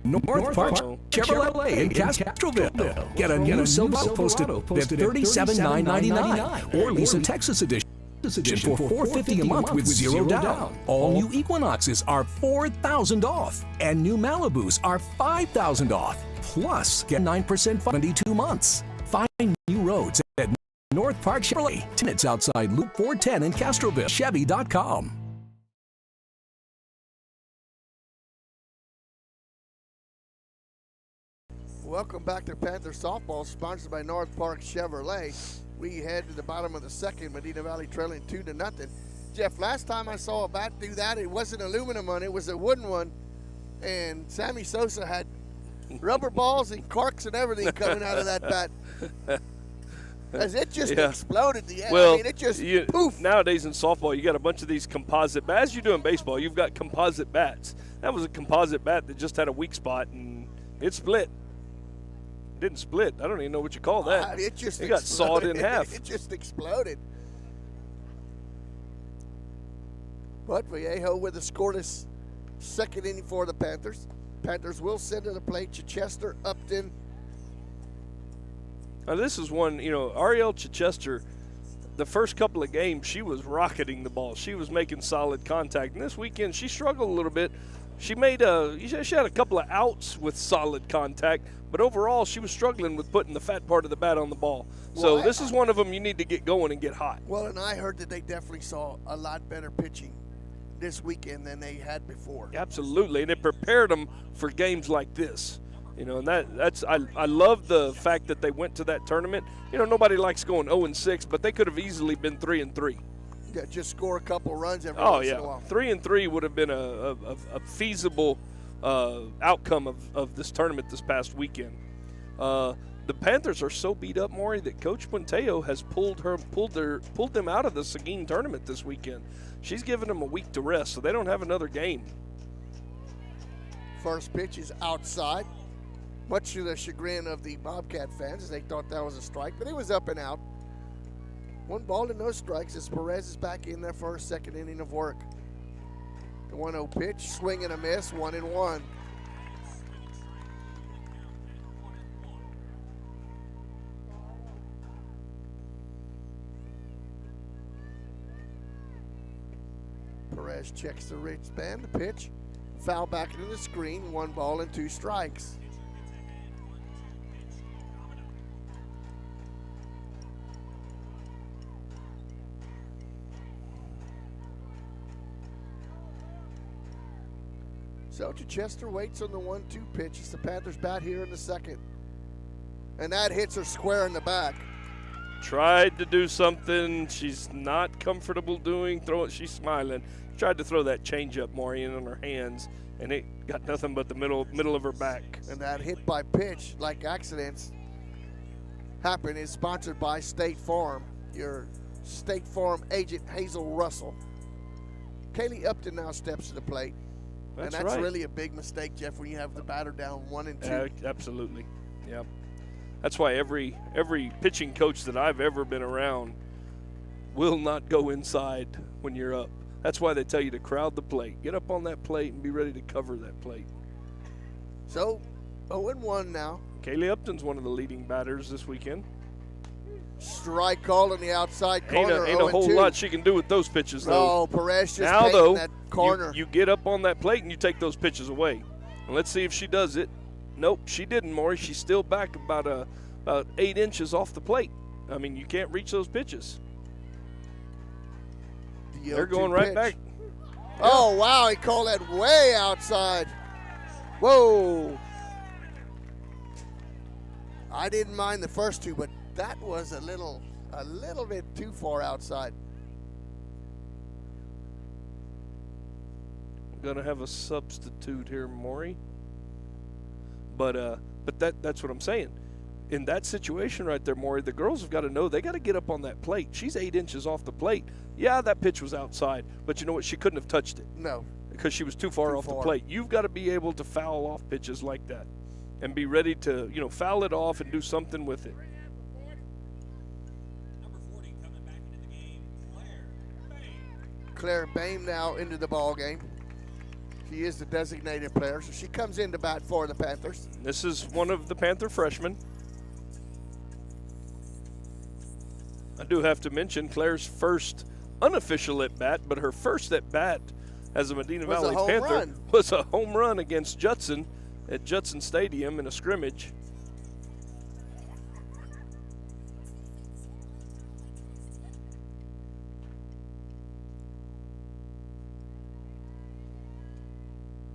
North Park Chevrolet in Castroville. Get a new Silverado posted at $37,999 or lease a Texas edition for $450 a month with zero down. All new Equinoxes are $4,000 off, and new Malibus are $5,000 off. Plus, get 9% 72 months. Find new roads at North Park Chevrolet. It's outside Loop 410 in Castroville. Chevy.com. Welcome back to Panther Softball, sponsored by North Park Chevrolet. We head to the bottom of the second, Medina Valley trailing 2-0. Jeff, last time I saw a bat do that, it wasn't an aluminum one, it was a wooden one. And Sammy Sosa had rubber balls and corks and everything coming out of that bat. As it just exploded. Well, I mean, it just poof. Nowadays in softball, you got a bunch of these composite bats. As you do in baseball, you've got composite bats. That was a composite bat that just had a weak spot, and it split. Didn't split. I don't even know what you call that. It just got sawed in half. It just exploded. But Vallejo with a scoreless second inning for the Panthers. Panthers will send to the plate Chichester, Upton. Now this is one, Ariel Chichester, the first couple of games, she was rocketing the ball. She was making solid contact. And this weekend, she struggled a little bit. She had a couple of outs with solid contact, but overall she was struggling with putting the fat part of the bat on the ball. So this is one of them you need to get going and get hot. Well, and I heard that they definitely saw a lot better pitching this weekend than they had before. Absolutely, and it prepared them for games like this. And I love the fact that they went to that tournament. Nobody likes going 0-6, but they could have easily been 3-3. Yeah, just score a couple runs every once in a while. 3-3 would have been a feasible outcome of this tournament this past weekend. The Panthers are so beat up, Maury, that Coach Puenteo has pulled them out of the Seguin tournament this weekend. She's given them a week to rest, so they don't have another game. First pitch is outside, much to the chagrin of the Bobcat fans, as they thought that was a strike, but it was up and out. 1 ball and no strikes as Perez is back in there for a second inning of work. The 1-0 pitch, swing and a miss, 1-1. Perez checks the wristband, the pitch, foul back into the screen, 1 ball and 2 strikes. So Chichester waits on the 1-2 pitch. It's the Panthers bat here in the second. And that hits her square in the back. Tried to do something she's not comfortable doing. She's smiling. Tried to throw that changeup, Maury, in on her hands, and it got nothing but the middle of her back. And that hit by pitch, like accidents happen, is sponsored by State Farm. Your State Farm agent, Hazel Russell. Kaylee Upton now steps to the plate. That's right. Really a big mistake, Jeff, when you have the batter down 1-2. Absolutely. Yeah. That's why every pitching coach that I've ever been around will not go inside when you're up. That's why they tell you to crowd the plate. Get up on that plate and be ready to cover that plate. So, 0-1 now. Kaylee Upton's one of the leading batters this weekend. Strike call in the outside corner. Ain't a whole lot she can do with those pitches, though. Oh, Perez just now, painting though, that corner. You get up on that plate and you take those pitches away. And let's see if she does it. Nope, she didn't, Maury. She's still back about 8 inches off the plate. I mean, you can't reach those pitches. They're going right back. Oh, wow, he called that way outside. Whoa. I didn't mind the first two, but that was a little bit too far outside. I'm going to have a substitute here, Maury. But that's what I'm saying. In that situation right there, Maury, the girls have got to know they got to get up on that plate. She's 8 inches off the plate. Yeah, that pitch was outside, but you know what? She couldn't have touched it. No. Because she was too far off the plate. You've got to be able to foul off pitches like that and be ready to, foul it off and do something with it. Claire Bame now into the ball game. She is the designated player, so she comes in to bat for the Panthers. This is one of the Panther freshmen. I do have to mention Claire's first unofficial at-bat, but her first at-bat as a Medina Valley Panther was a home run against Judson at Judson Stadium in a scrimmage.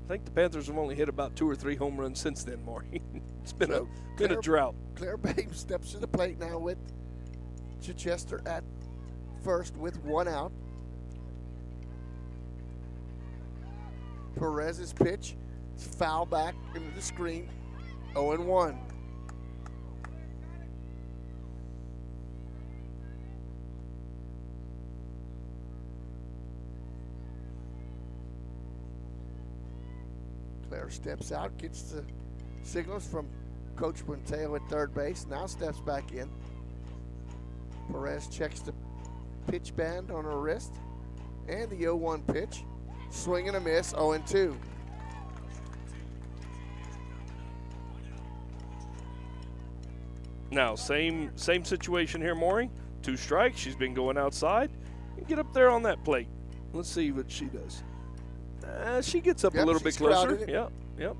I think the Panthers have only hit about 2 or 3 home runs since then, Maury. It's been a drought. Claire Bame steps to the plate now with Chichester at first with 1 out. Perez's pitch is foul back into the screen, 0-1. Claire steps out, gets the signals from Coach Bunteo at third base, now steps back in. Perez checks the pitch band on her wrist, and the 0-1 pitch. Swing and a miss, 0-2. Now, same situation here, Maury. 2 strikes. She's been going outside. Get up there on that plate. Let's see what she does. She gets up a little bit closer. Yep.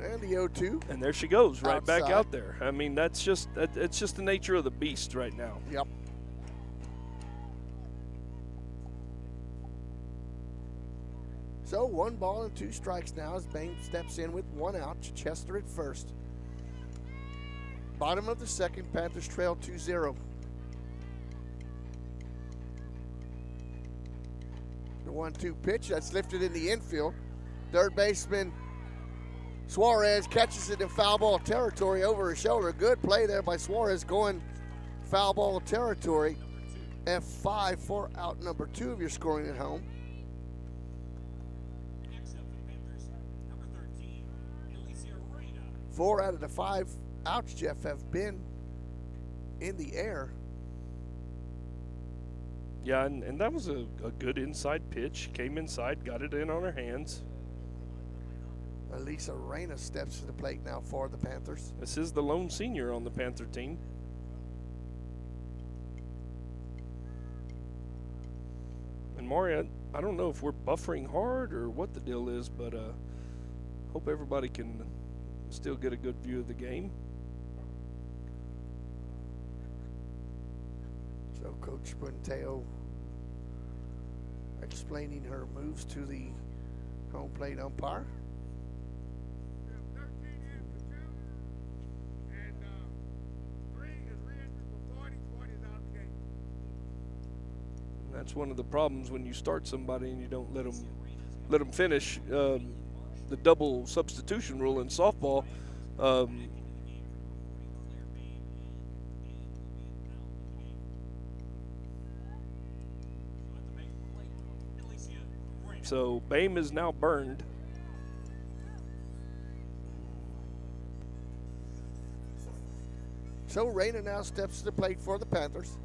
And the 0-2. And there she goes, right outside. back out there. I mean, it's just the nature of the beast right now. Yep. So 1 ball and 2 strikes now as Bame steps in with 1 out. Chichester at first. Bottom of the second, Panthers trail 2-0. The 1-2 pitch that's lifted in the infield. Third baseman Suarez catches it in foul ball territory over his shoulder. Good play there by Suarez going foul ball territory. F5 for out number 2 if you're scoring at home. Four out of the 5 outs, Jeff, have been in the air. Yeah, and that was a good inside pitch. Came inside, got it in on her hands. Elisa Reyna steps to the plate now for the Panthers. This is the lone senior on the Panther team. And Maury, I don't know if we're buffering hard or what the deal is, but hope everybody can still get a good view of the game. So Coach Bunteo explaining her moves to the home plate umpire. That's one of the problems when you start somebody and you don't let them finish. The double substitution rule in softball. So Bame is now burned. So Reyna now steps to the plate for the Panthers.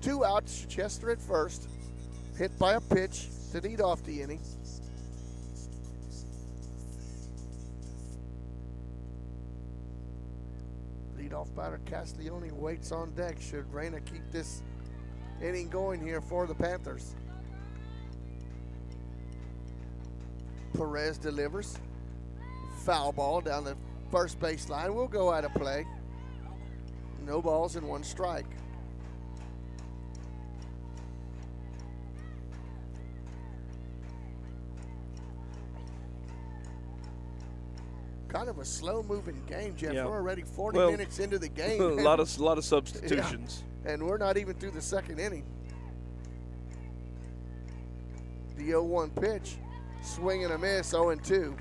2 outs, Chester at first. Hit by a pitch to lead off the inning. Leadoff batter Castiglione waits on deck. Should Reyna keep this inning going here for the Panthers? Perez delivers. Foul ball down the first baseline. Will go out of play. No balls and 1 strike. Kind of a slow-moving game, Jeff. Yeah. We're already 40 Well, minutes into the game. a lot of substitutions. Yeah. And we're not even through the second inning. The 0-1 pitch, swing and a miss, 0-2.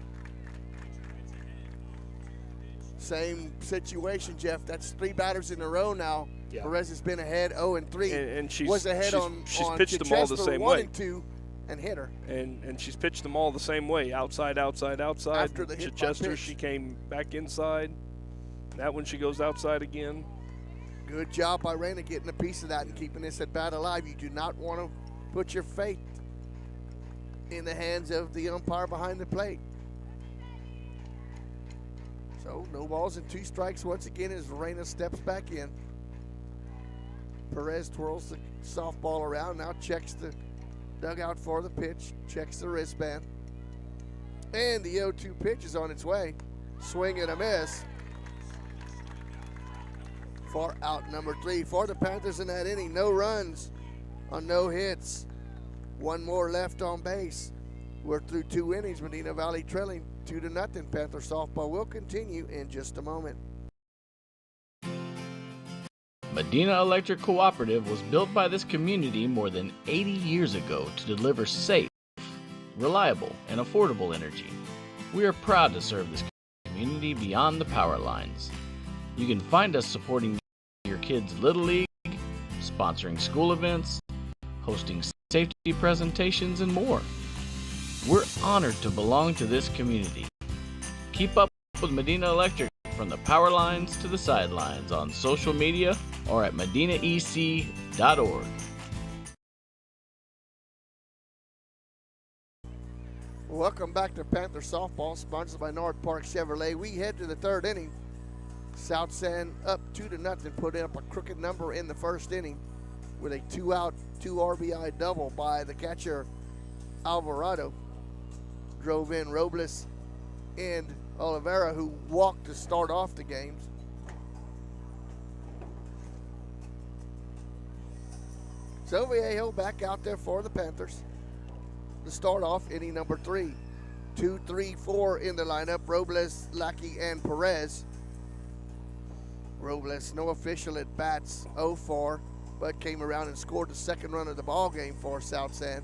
Same situation, Jeff. That's 3 batters in a row now. Yeah. Perez has been ahead, 0-3. And she's was ahead she's on pitched them all the Chichester, same 1 way. and 2, and hit her. And she's pitched them all the same way, outside, outside, outside. After the hit by Chichester, pitch. she came back inside. That one, she goes outside again. Good job by Reyna getting a piece of that and keeping this at bat alive. You do not want to put your fate in the hands of the umpire behind the plate. So no balls and 2 strikes once again as Reyna steps back in. Perez twirls the softball around, now checks the dugout for the pitch, checks the wristband. And the 0-2 pitch is on its way. Swing and a miss for out number 3 for the Panthers in that inning. No runs on no hits. 1 more left on base. We're through 2 innings. Medina Valley trailing 2-0. Panther softball will continue in just a moment. Medina Electric Cooperative was built by this community more than 80 years ago to deliver safe, reliable, and affordable energy. We are proud to serve this community beyond the power lines. You can find us supporting your kids' Little League, sponsoring school events, hosting safety presentations, and more. We're honored to belong to this community. Keep up with Medina Electric from the power lines to the sidelines on social media or at medinaec.org. Welcome back to Panther Softball, sponsored by North Park Chevrolet. We head to the 3rd inning. South San up 2-0, put up a crooked number in the 1st inning with a 2-out, 2 RBI double by the catcher Alvarado. Drove in Robles and Oliveira, who walked to start off the games. So Viejo back out there for the Panthers to start off inning number 3. 2, 3, 4 in the lineup. Robles, Lackey, and Perez. Robles, no official at bats, 0-4, but came around and scored the 2nd run of the ball game for South San.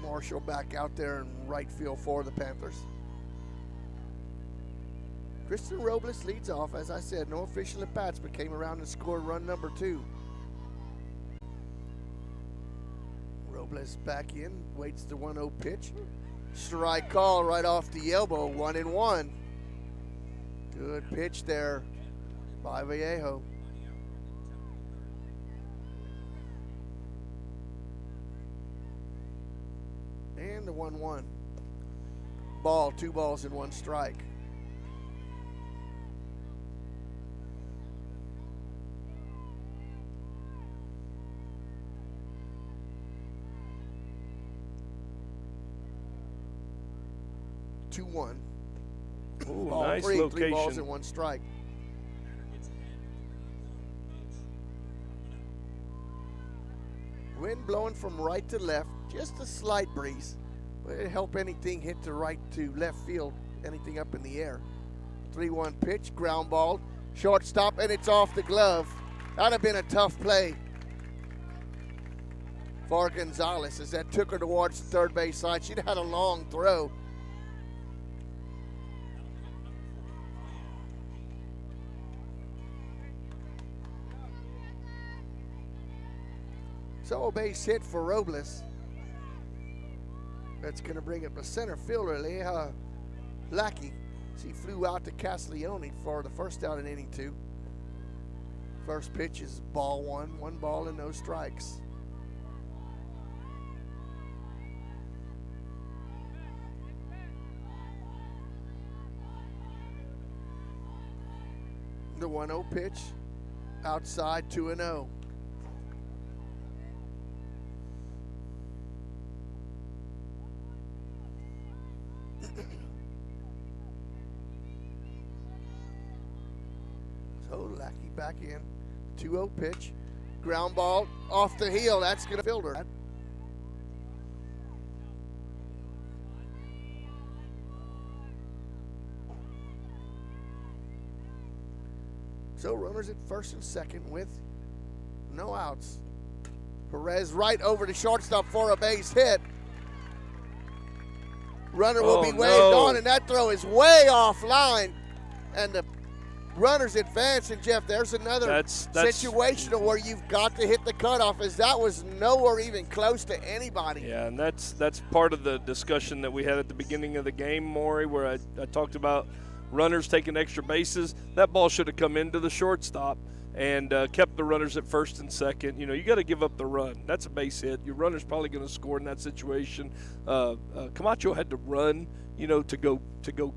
Marshall back out there in right field for the Panthers. Kristen Robles leads off. As I said, no official at bats, but came around and scored run number 2. Robles back in, waits the 1-0 pitch. Strike call right off the elbow, 1-1. Good pitch there by Vallejo. And the 1-1. Ball, 2 balls and 1 strike. Two-one. Ball Nice 3, location. 3 balls and 1 strike. Wind blowing from right to left, just a slight breeze. It'll help anything hit to right to left field, anything up in the air. 3-1 pitch, ground ball, shortstop, and it's off the glove. That'd have been a tough play for Gonzalez as that took her towards the third base side. She'd had a long throw. So a base hit for Robles. That's going to bring up the center fielder, Leah Lackey. She flew out to Castiglione for the first down in inning 2. First pitch is ball 1, 1 ball and no strikes. The 1-0 pitch, outside 2-0. So Lackey back in, 2-0 pitch, ground ball off the heel. That's gonna fielder. So runners at first and second with no outs. Perez right over to shortstop for a base hit. Runner will be waved on, and that throw is way offline. And the runners advance, and Jeff, there's another situational where you've got to hit the cutoff, as that was nowhere even close to anybody. Yeah, and that's part of the discussion that we had at the beginning of the game, Maury, where I talked about runners taking extra bases. That ball should have come into the shortstop and kept the runners at first and second. You know, you got to give up the run. That's a base hit. Your runner's probably going to score in that situation. Camacho had to run, you know, to go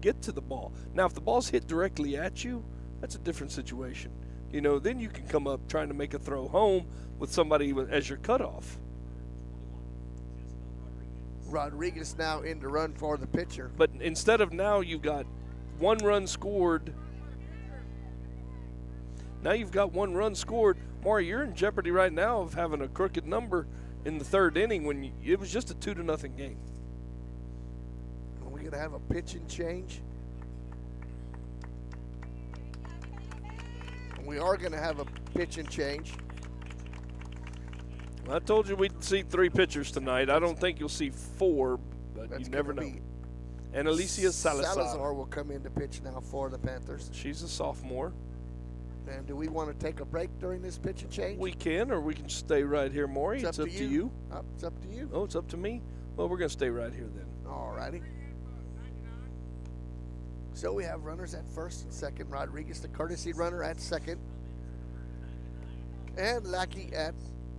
get to the ball. Now, if the ball's hit directly at you, that's a different situation. You know, then you can come up trying to make a throw home with somebody as your cutoff. Rodriguez now in to run for the pitcher. But instead of now you've got 1 run scored. Now you've got 1 run scored. Maury, you're in jeopardy right now of having a crooked number in the 3rd inning when it was just a 2-0 game. Are we going to have a pitching change? We are going to have a pitching change. I told you we'd see 3 pitchers tonight. I don't think you'll see 4, but you never know. And Alicia Salazar will come in to pitch now for the Panthers. She's a sophomore. And do we want to take a break during this pitching change? We can, or we can stay right here, Maury. It's up to you. It's up to you. Oh, it's up to me? Well, we're going to stay right here then. All righty. So we have runners at first and second. Rodriguez, the courtesy runner, at second. And Lackey at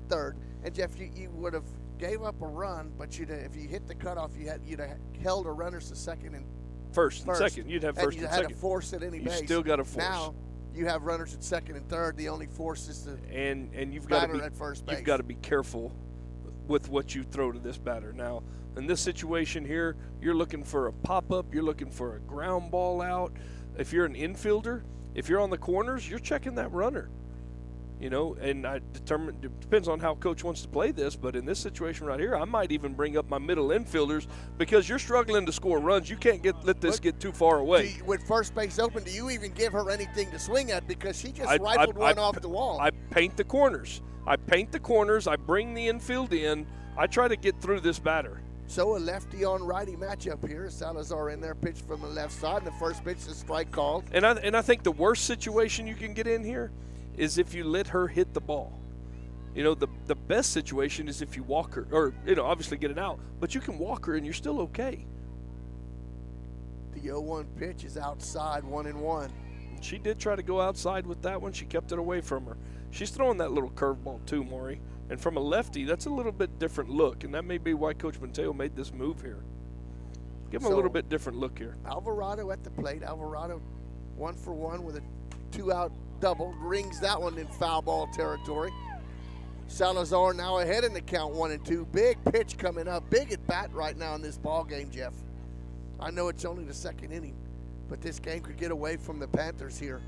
third. And Jeff, you would have gave up a run, but if you hit the cutoff, you'd have held a runners to second and first and second. You'd have first and second. You had to force at any base. You still got to force. Now you have runners at second and third. The only force is the and you've got to be at first base. You've got to be careful with what you throw to this batter. Now, in this situation here, you're looking for a pop-up. You're looking for a ground ball out. If you're an infielder, if you're on the corners, you're checking that runner. You know, and it depends on how coach wants to play this, but in this situation right here, I might even bring up my middle infielders because you're struggling to score runs. You can't let this get too far away. With first base open, do you even give her anything to swing at because she just rifled one off the wall? I paint the corners. I bring the infield in. I try to get through this batter. So a lefty on righty matchup here. Salazar in there, pitch from the left side. The first pitch is strike called. And I think the worst situation you can get in here is if you let her hit the ball. You know, the best situation is if you walk her, or, you know, obviously get it out, but you can walk her and you're still okay. The 0-1 pitch is outside, 1-1. She did try to go outside with that one. She kept it away from her. She's throwing that little curveball too, Maury. And from a lefty, that's a little bit different look, and that may be why Coach Mateo made this move here. Give him a little bit different look here. Alvarado at the plate. Alvarado 1 for 1 with a 2-out double, rings that one in foul ball territory. Salazar now ahead in the count, 1-2. Big pitch coming up, big at bat right now in this ball game, Jeff. I know it's only the 2nd inning, but this game could get away from the Panthers here.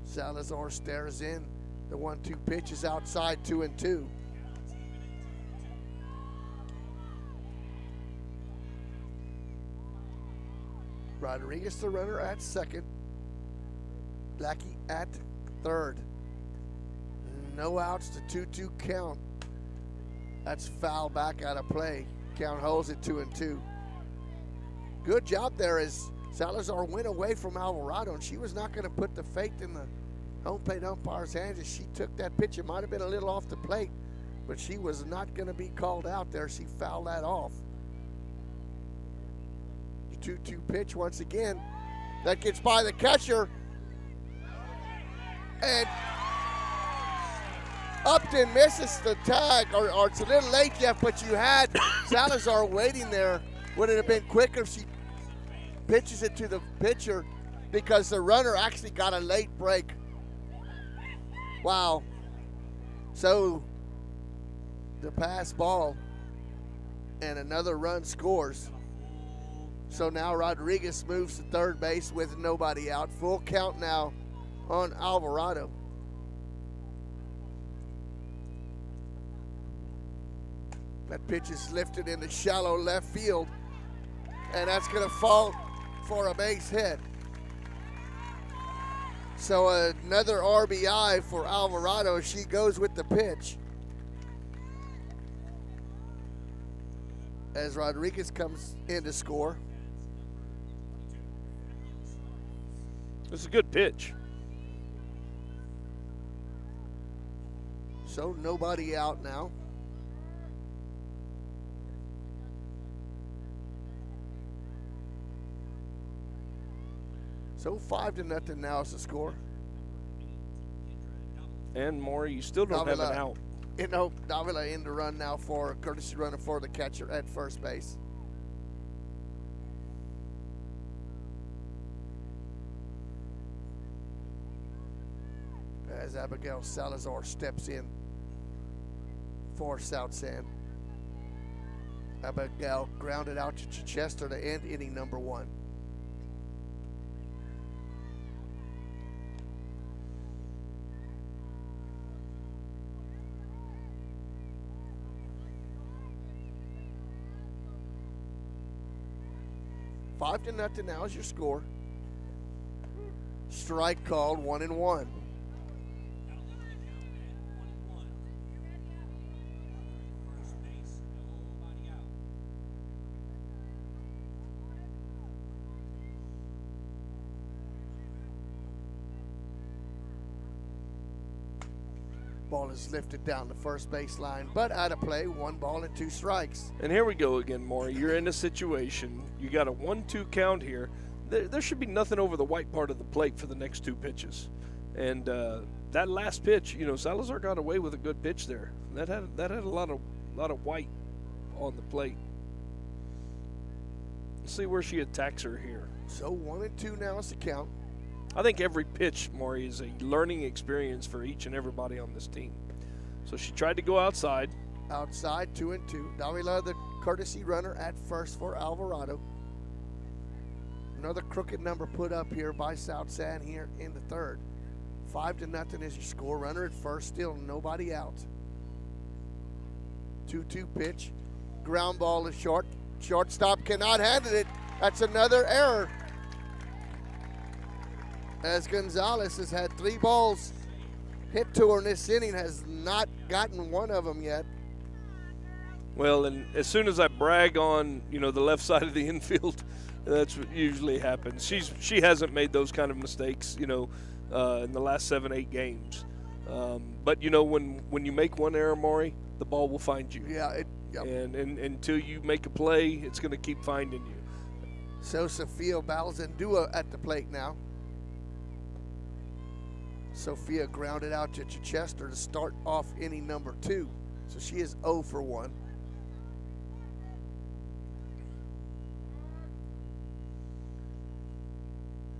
Salazar stares in. The 1-2 pitch is outside, 2-2. Rodriguez, the runner, at second. Lackey at third. No outs, the 2-2 count. That's foul back out of play. Count holds it 2-2. Good job there as Salazar went away from Alvarado, and she was not going to put the faith in the home plate umpire's hands as she took that pitch. It might have been a little off the plate, but she was not going to be called out there. She fouled that off. The 2-2 pitch once again. That gets by the catcher. And Upton misses the tag, or it's a little late, Jeff, but you had Salazar waiting there. Would it have been quicker if she pitches it to the pitcher, because the runner actually got a late break. Wow. So the pass ball and another run scores. So now Rodriguez moves to third base with nobody out. Full count now on Alvarado. That pitch is lifted in the shallow left field, and that's going to fall for a base hit. So another RBI for Alvarado. She goes with the pitch as Rodriguez comes in to score. It's a good pitch. So nobody out now. So 5-0 now is the score. And Maury, you still don't have an out. You know, Davila in the run now for a courtesy runner for the catcher at first base. As Abigail Salazar steps in for South San. Abigail grounded out to Chichester to end inning number 1. Five to nothing now is your score. Strike called, 1-1. Ball is lifted down the first baseline, but out of play, 1 ball and 2 strikes. And here we go again, Maury. You're in a situation. You got a 1-2 count here. There should be nothing over the white part of the plate for the next 2 pitches. And that last pitch, you know, Salazar got away with a good pitch there. That had a lot of white on the plate. Let's see where she attacks her here. So 1-2 now is the count. I think every pitch, Maury, is a learning experience for each and everybody on this team. So she tried to go outside. Outside, 2-2. Davila, the courtesy runner at first for Alvarado. Another crooked number put up here by South San here in the third. 5-0 is your score. Runner at first, still nobody out. 2-2 pitch. Ground ball is short. Shortstop cannot handle it. That's another error. As Gonzalez has had 3 balls hit to her in this inning, has not gotten one of them yet. Well, and as soon as I brag on, you know, the left side of the infield, that's what usually happens. She hasn't made those kind of mistakes, you know, in the last 7-8 games. But you know, when you make one error, Maury, the ball will find you. Yeah. Yep. And until you make a play, it's going to keep finding you. So Sophia Balzandua at the plate now. Sophia grounded out to Chichester to start off inning number 2. So she is 0 for 1.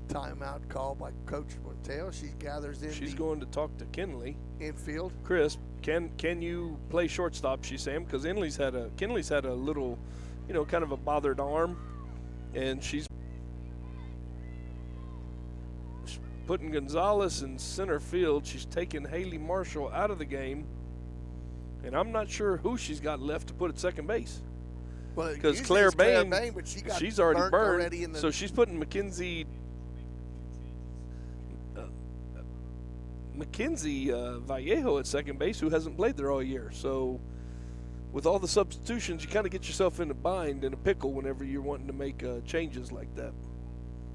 Timeout call by Coach Monteo. She gathers in. She's going to talk to Kinley. Infield. Chris, can you play shortstop? She's saying, because Kinley's had a little, you know, kind of a bothered arm, and she's putting Gonzalez in center field. She's taking Haley Marshall out of the game, and I'm not sure who she's got left to put at second base. Well, because Claire Bain, but she's already burned. Already in the so she's putting Mackenzie Vallejo at second base, who hasn't played there all year. So with all the substitutions, you kind of get yourself in a bind, in a pickle, whenever you're wanting to make changes like that.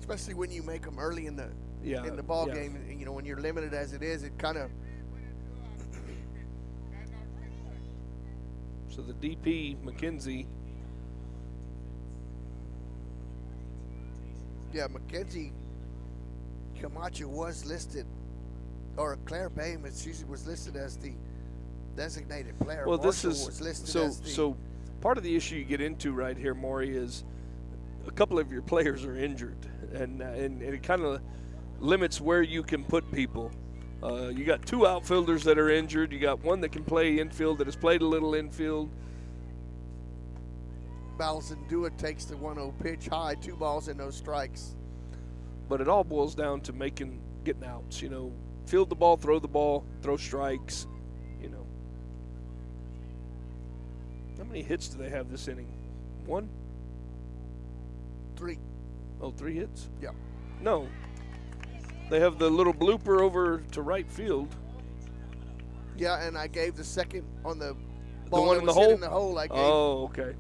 Especially when you make them early in the ball game. You know, when you're limited as it is, it kind of So the DP, McKenzie. Yeah, Mackenzie Camacho was listed, or Claire Bain was listed as the designated player. Well, Marshall this is was listed so. as the, So part of the issue you get into right here, Maury, is a couple of your players are injured, and it kind of limits where you can put people. You got 2 outfielders that are injured. You got one that can play infield that has played a little infield. Balzandua takes the 1-0 pitch high, 2 balls and no strikes. But it all boils down to getting outs. You know, field the ball, throw strikes. You know. How many hits do they have this inning? 1? 3. Oh, 3 hits? Yeah. No. They have the little blooper over to right field. Yeah, and I gave the second on the ball one that in the was hit hole? in the hole. I gave Oh, okay.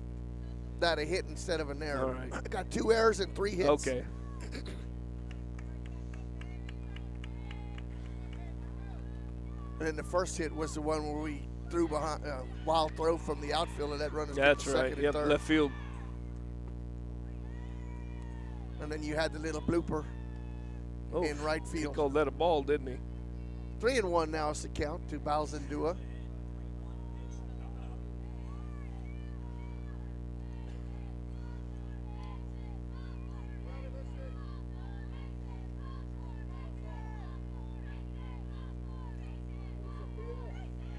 that a hit instead of an error. All right. I got 2 errors and 3 hits. Okay. And then the first hit was the one where we threw behind wild throw from the outfield, and that run is That's second right. and Yep, third. left field. And then you had the little blooper Oh, in right he field. called that a ball, didn't he? 3-1 now is the count to Balzandua.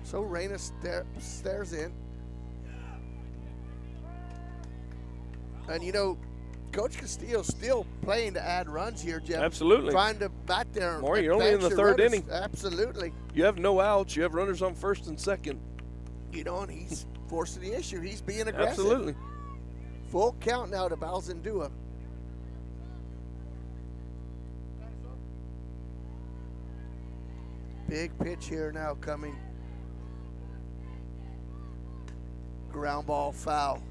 So Reyna stares in. And, you know, Coach Castillo's still playing to add runs here, Jeff. Absolutely. Trying to bat there. Maury, you're only in the third inning. Absolutely. You have no outs. You have runners on first and second. You know, and he's forcing the issue. He's being aggressive. Absolutely. Full count now to Balzandua. Big pitch here now coming. Ground ball foul.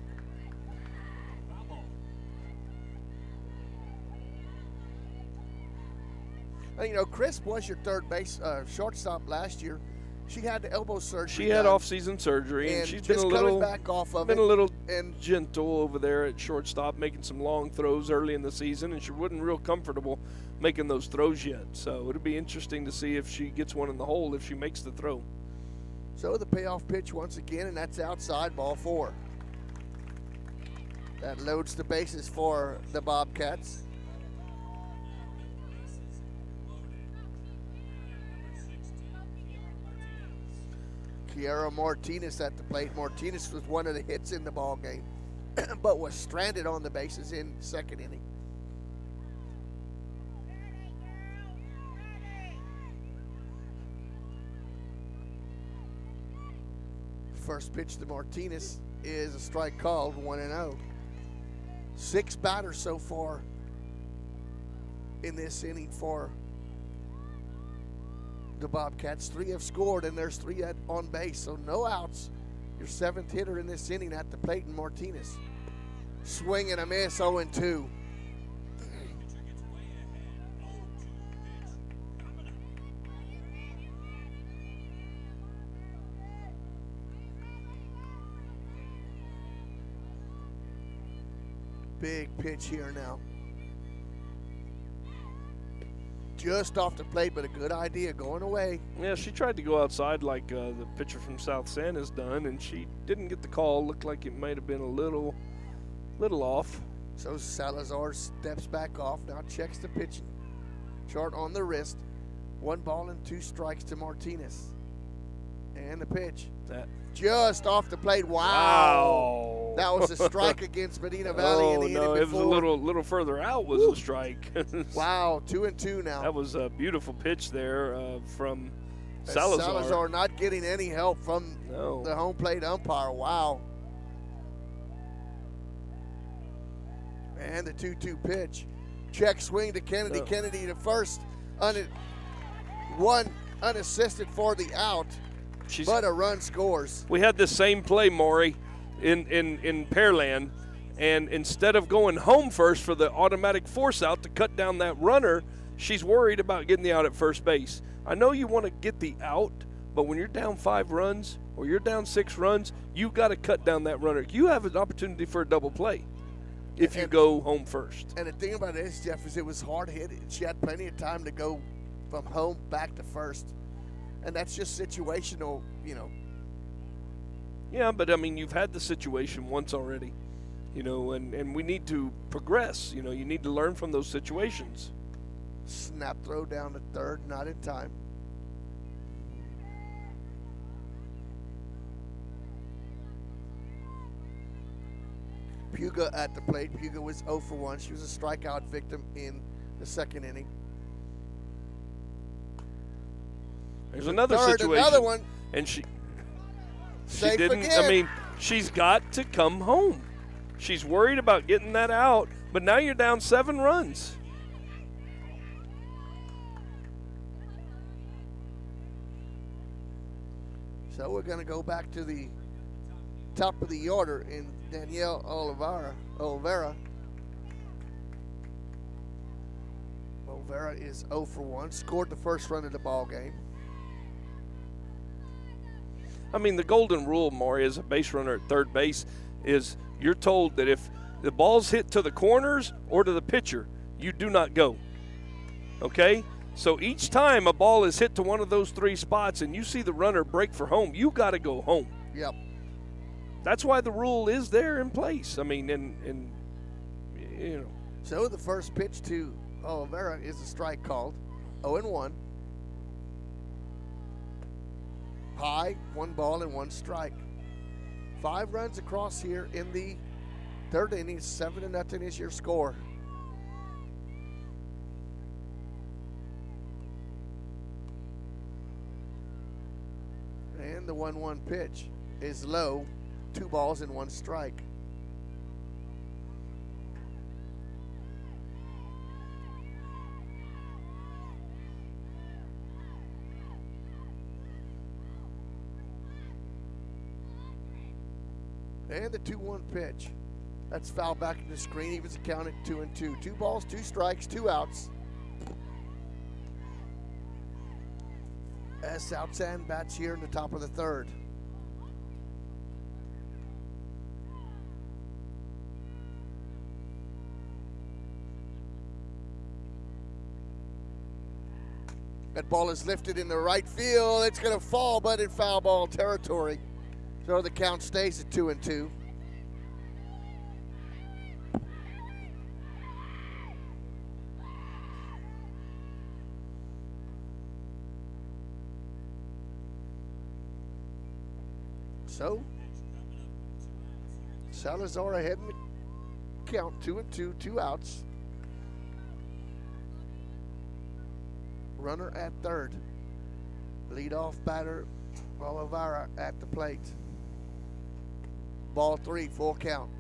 And, you know, Crisp was your third base shortstop last year. She had the elbow surgery. She had off-season surgery, and she's been just a little coming back off of been it. a little and gentle over there at shortstop, making some long throws early in the season, and she wasn't real comfortable making those throws yet. So it'll be interesting to see if she gets one in the hole, if she makes the throw. So the payoff pitch once again, and that's outside, ball 4. That loads the bases for the Bobcats. Kiara Martinez at the plate. Martinez was one of the hits in the ball game, but was stranded on the bases in second inning. First pitch to Martinez is a strike called, 1-0. 6 batters so far in this inning for the Bobcats. 3 have scored, and there's 3 on base, so no outs. Your 7th hitter in this inning at the plate, and Martinez. Swing and a miss, 0-2. Big pitch here now. Just off the plate, but a good idea, going away. Yeah, she tried to go outside like the pitcher from South San has done, and she didn't get the call. Looked like it might have been a little off. So Salazar steps back off, now checks the pitching chart on the wrist. 1 ball and 2 strikes to Martinez. And the pitch. That just off the plate. Wow. That was a strike against Medina Valley in the inning it was before. a little further out was the strike. Wow, 2-2 now. That was a beautiful pitch there from And Salazar. Salazar not getting any help from the home plate umpire. Wow. And the 2-2 pitch. Check swing to Kennedy. Kennedy to first. One unassisted for the out. But a run scores. We had the same play, Maury, in Pearland, and instead of going home first for the automatic force out to cut down that runner, she's worried about getting the out at first base. I know you want to get the out, but when you're down 5 runs, or you're down 6 runs, you've got to cut down that runner. You have an opportunity for a double play if you go home first. And the thing about it is, Jeff, is it was hard hit. She had plenty of time to go from home back to first. And that's just situational, you know. Yeah, but, I mean, you've had the situation once already, you know, and we need to progress. You know, you need to learn from those situations. Snap throw down to third, not in time. Puga at the plate. Puga was 0 for 1. She was a strikeout victim in the second inning. There's another Third, situation. another one. And she Safe didn't. again. I mean, she's got to come home. She's worried about getting that out, but now you're down 7 runs. So we're going to go back to the top of the order in Danielle Oliveira. Oliveira is 0 for 1. Scored the first run of the ball game. I mean, the golden rule, Maury, as a base runner at third base, is you're told that if the ball's hit to the corners or to the pitcher, you do not go. Okay? So each time a ball is hit to one of those 3 spots and you see the runner break for home, you got to go home. Yep. That's why the rule is there in place. I mean, and you know. So the first pitch to Oliveira is a strike called. 0-1. High, 1 ball and 1 strike. 5 runs across here in the third inning. 7-0 is your score. And the 1-1 pitch is low. 2 balls and 1 strike. And the 2-1 pitch. That's foul back in the screen. He was accounted 2-2. 2 balls, 2 strikes, 2 outs. As South San bats here in the top of the third. That ball is lifted in the right field. It's going to fall, but in foul ball territory. So the count stays at 2-2. So Salazar ahead in the count, 2-2, 2 outs. Runner at third. Leadoff batter Oliveira at the plate. Ball 3, full count.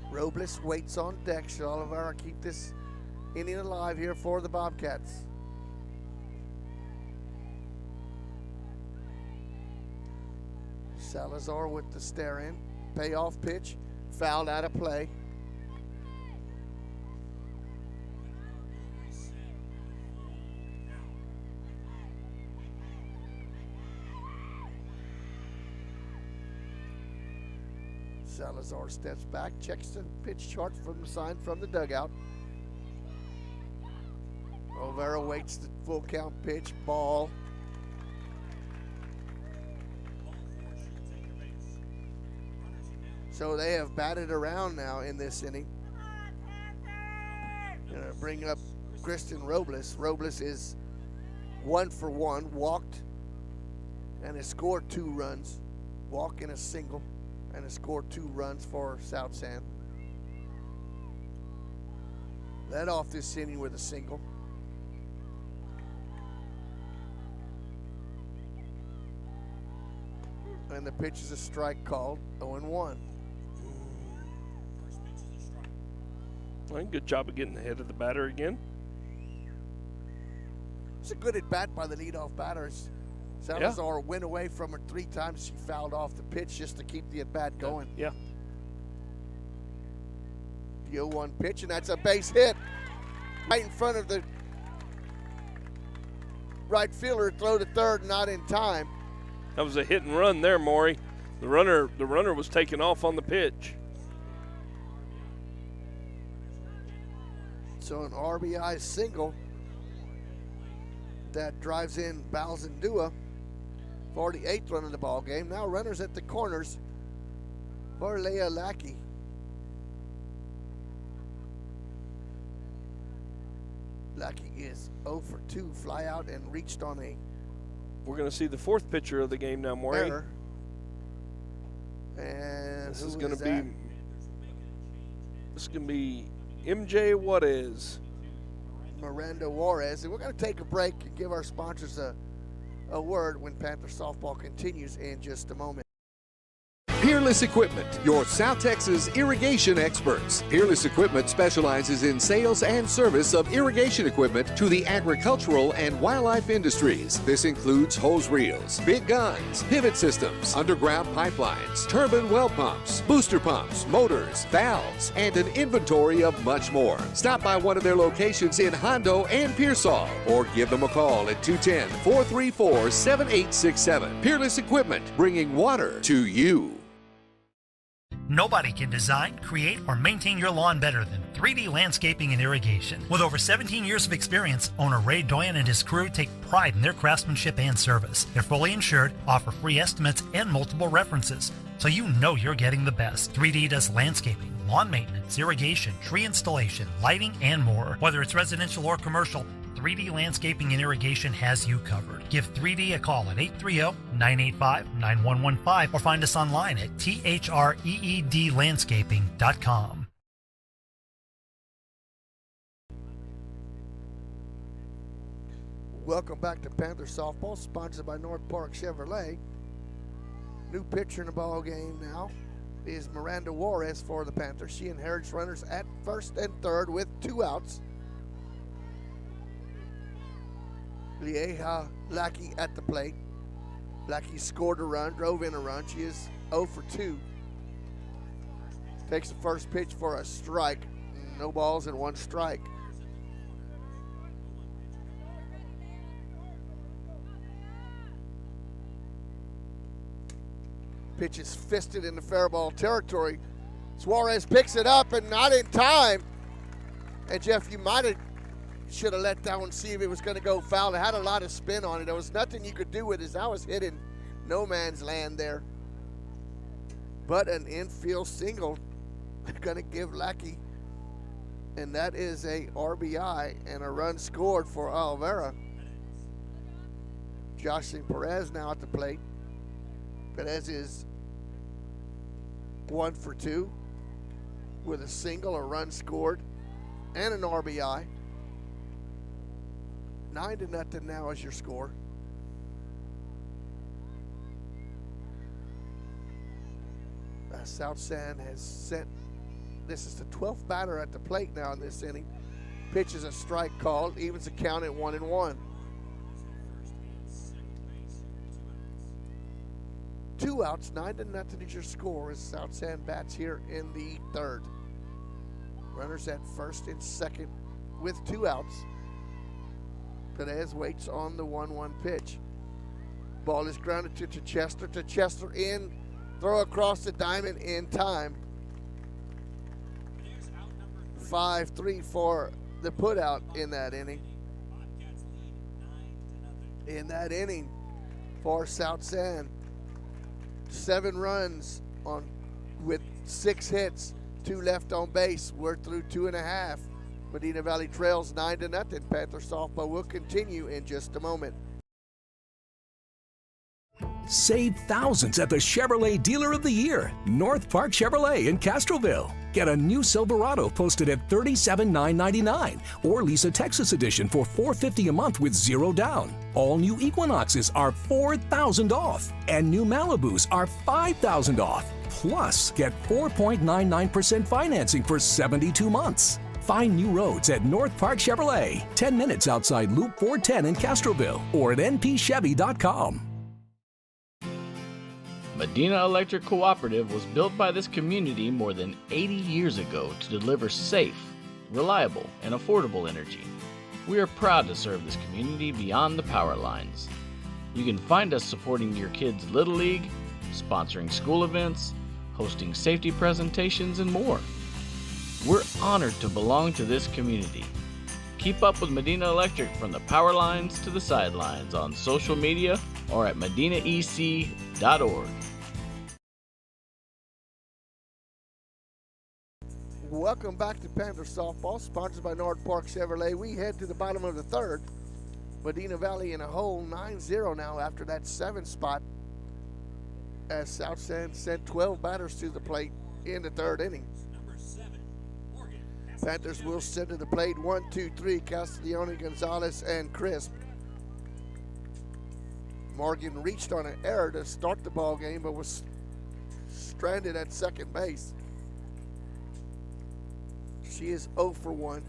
Robles waits on deck. Should Oliveira keep this inning alive here for the Bobcats? Salazar with the stare in. Payoff pitch. Fouled out of play. Salazar steps back, checks the pitch chart from the sign from the dugout. Oliveira waits the full count pitch, ball. So they have batted around now in this inning. Gonna bring up Kristen Robles. Robles is 1 for 1, walked and has scored 2 runs. Walk and a single, and has scored 2 runs for South San. Led off this inning with a single. And the pitch is a strike called, 0-1. Well, good job of getting ahead of the batter again. It's a good at bat by the leadoff batters. Salazar went away from her 3 times. She fouled off the pitch just to keep the at bat going. Yeah. The 0-1 pitch, and that's a base hit right in front of the right fielder throw to third, not in time. That was a hit and run there, Maury. The runner was taken off on the pitch. So an RBI single that drives in Balzandua for the 8th run of the ball game. Now runners at the corners for Leah Lackey. Lackey is 0 for 2, fly out and reached on a We're going to see the 4th pitcher of the game now, Maury. error. And This who is going to that? be MJ Juarez. Miranda Juarez. And we're going to take a break and give our sponsors a word when Panther softball continues in just a moment. Peerless Equipment, your South Texas irrigation experts. Peerless Equipment specializes in sales and service of irrigation equipment to the agricultural and wildlife industries. This includes hose reels, big guns, pivot systems, underground pipelines, turbine well pumps, booster pumps, motors, valves, and an inventory of much more. Stop by one of their locations in Hondo and Pearsall or give them a call at 210-434-7867. Peerless Equipment, bringing water to you. Nobody can design, create, or maintain your lawn better than 3D Landscaping and Irrigation. With over 17 years of experience, owner Ray Doyen and his crew take pride in their craftsmanship and service. They're fully insured, offer free estimates and multiple references, so you know you're getting the best. 3D does landscaping, lawn maintenance, irrigation, tree installation, lighting, and more. Whether it's residential or commercial, 3D Landscaping and Irrigation has you covered. Give 3D a call at 830-985-9115 or find us online at threedlandscaping.com. Welcome back to Panther Softball, sponsored by North Park Chevrolet. New pitcher in the ball game now is Miranda Juarez for the Panthers. She inherits runners at first and third with 2 outs. Lieja Lackey at the plate. Lackey scored a run, drove in a run. She is 0 for 2. Takes the first pitch for a strike. No balls and 1 strike. Pitch is fisted into fair ball territory. Suarez picks it up and not in time. And Jeff, you should have let that one see if it was going to go foul. It had a lot of spin on it. There was nothing you could do with it. That was hit in no man's land there. But an infield single going to give Lackey. And that is a RBI and a run scored for Olvera. Jocelyn Perez now at the plate. Perez is 1 for 2 with a single, a run scored, and an RBI. 9-0 now is your score. South San has sent, this is the 12th batter at the plate now in this inning. Pitch is a strike called, evens the count at 1-1. 2 outs, 9-0 is your score as South San bats here in the 3rd. Runners at first and second with 2 outs. Perez waits on the 1-1 pitch. Ball is grounded to Chester. To Chester in, throw across the diamond in time. 5-3 for the put out in that inning. In that inning for South San. 7 runs with 6 hits, 2 left on base. We're through 2.5. Medina Valley trails 9-0. Panther softball will continue in just a moment. Save thousands at the Chevrolet Dealer of the Year, North Park Chevrolet in Castroville. Get a new Silverado posted at $37,999 or lease a Texas edition for $450 a month with 0 down. All new Equinoxes are $4,000 off and new Malibus are $5,000 off. Plus, get 4.99% financing for 72 months. Find new roads at North Park Chevrolet, 10 minutes outside Loop 410 in Castroville or at npchevy.com. Medina Electric Cooperative was built by this community more than 80 years ago to deliver safe, reliable, and affordable energy. We are proud to serve this community beyond the power lines. You can find us supporting your kids' Little League, sponsoring school events, hosting safety presentations, and more. We're honored to belong to this community. Keep up with Medina Electric from the power lines to the sidelines on social media or at medinaec.org. Welcome back to Panther Softball, sponsored by North Park Chevrolet. We head to the bottom of the third. Medina Valley in a hole, 9-0 now after that 7 spot, as South San sent 12 batters to the plate in the third inning. Panthers will send to the plate 1, 2, 3, Castiglione, Gonzalez, and Crisp. Morgan reached on an error to start the ball game, but was stranded at second base. She is 0 for 1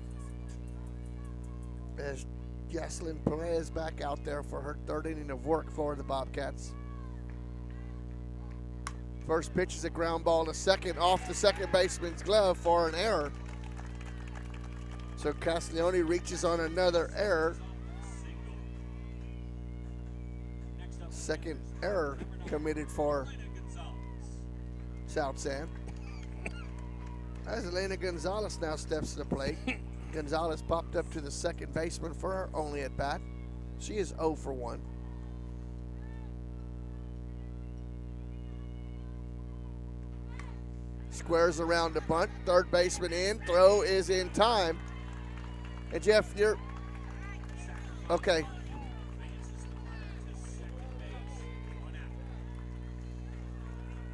as Jocelyn Perez back out there for her third inning of work for the Bobcats. First pitch is a ground ball to second, off the second baseman's glove for an error. So Castiglione reaches on another error. Second error committed for South San. As Elena Gonzalez now steps to the plate. Gonzalez popped up to the second baseman for her only at bat. She is 0 for 1. Squares around the bunt. Third baseman in. Throw is in time. And Jeff, you're okay.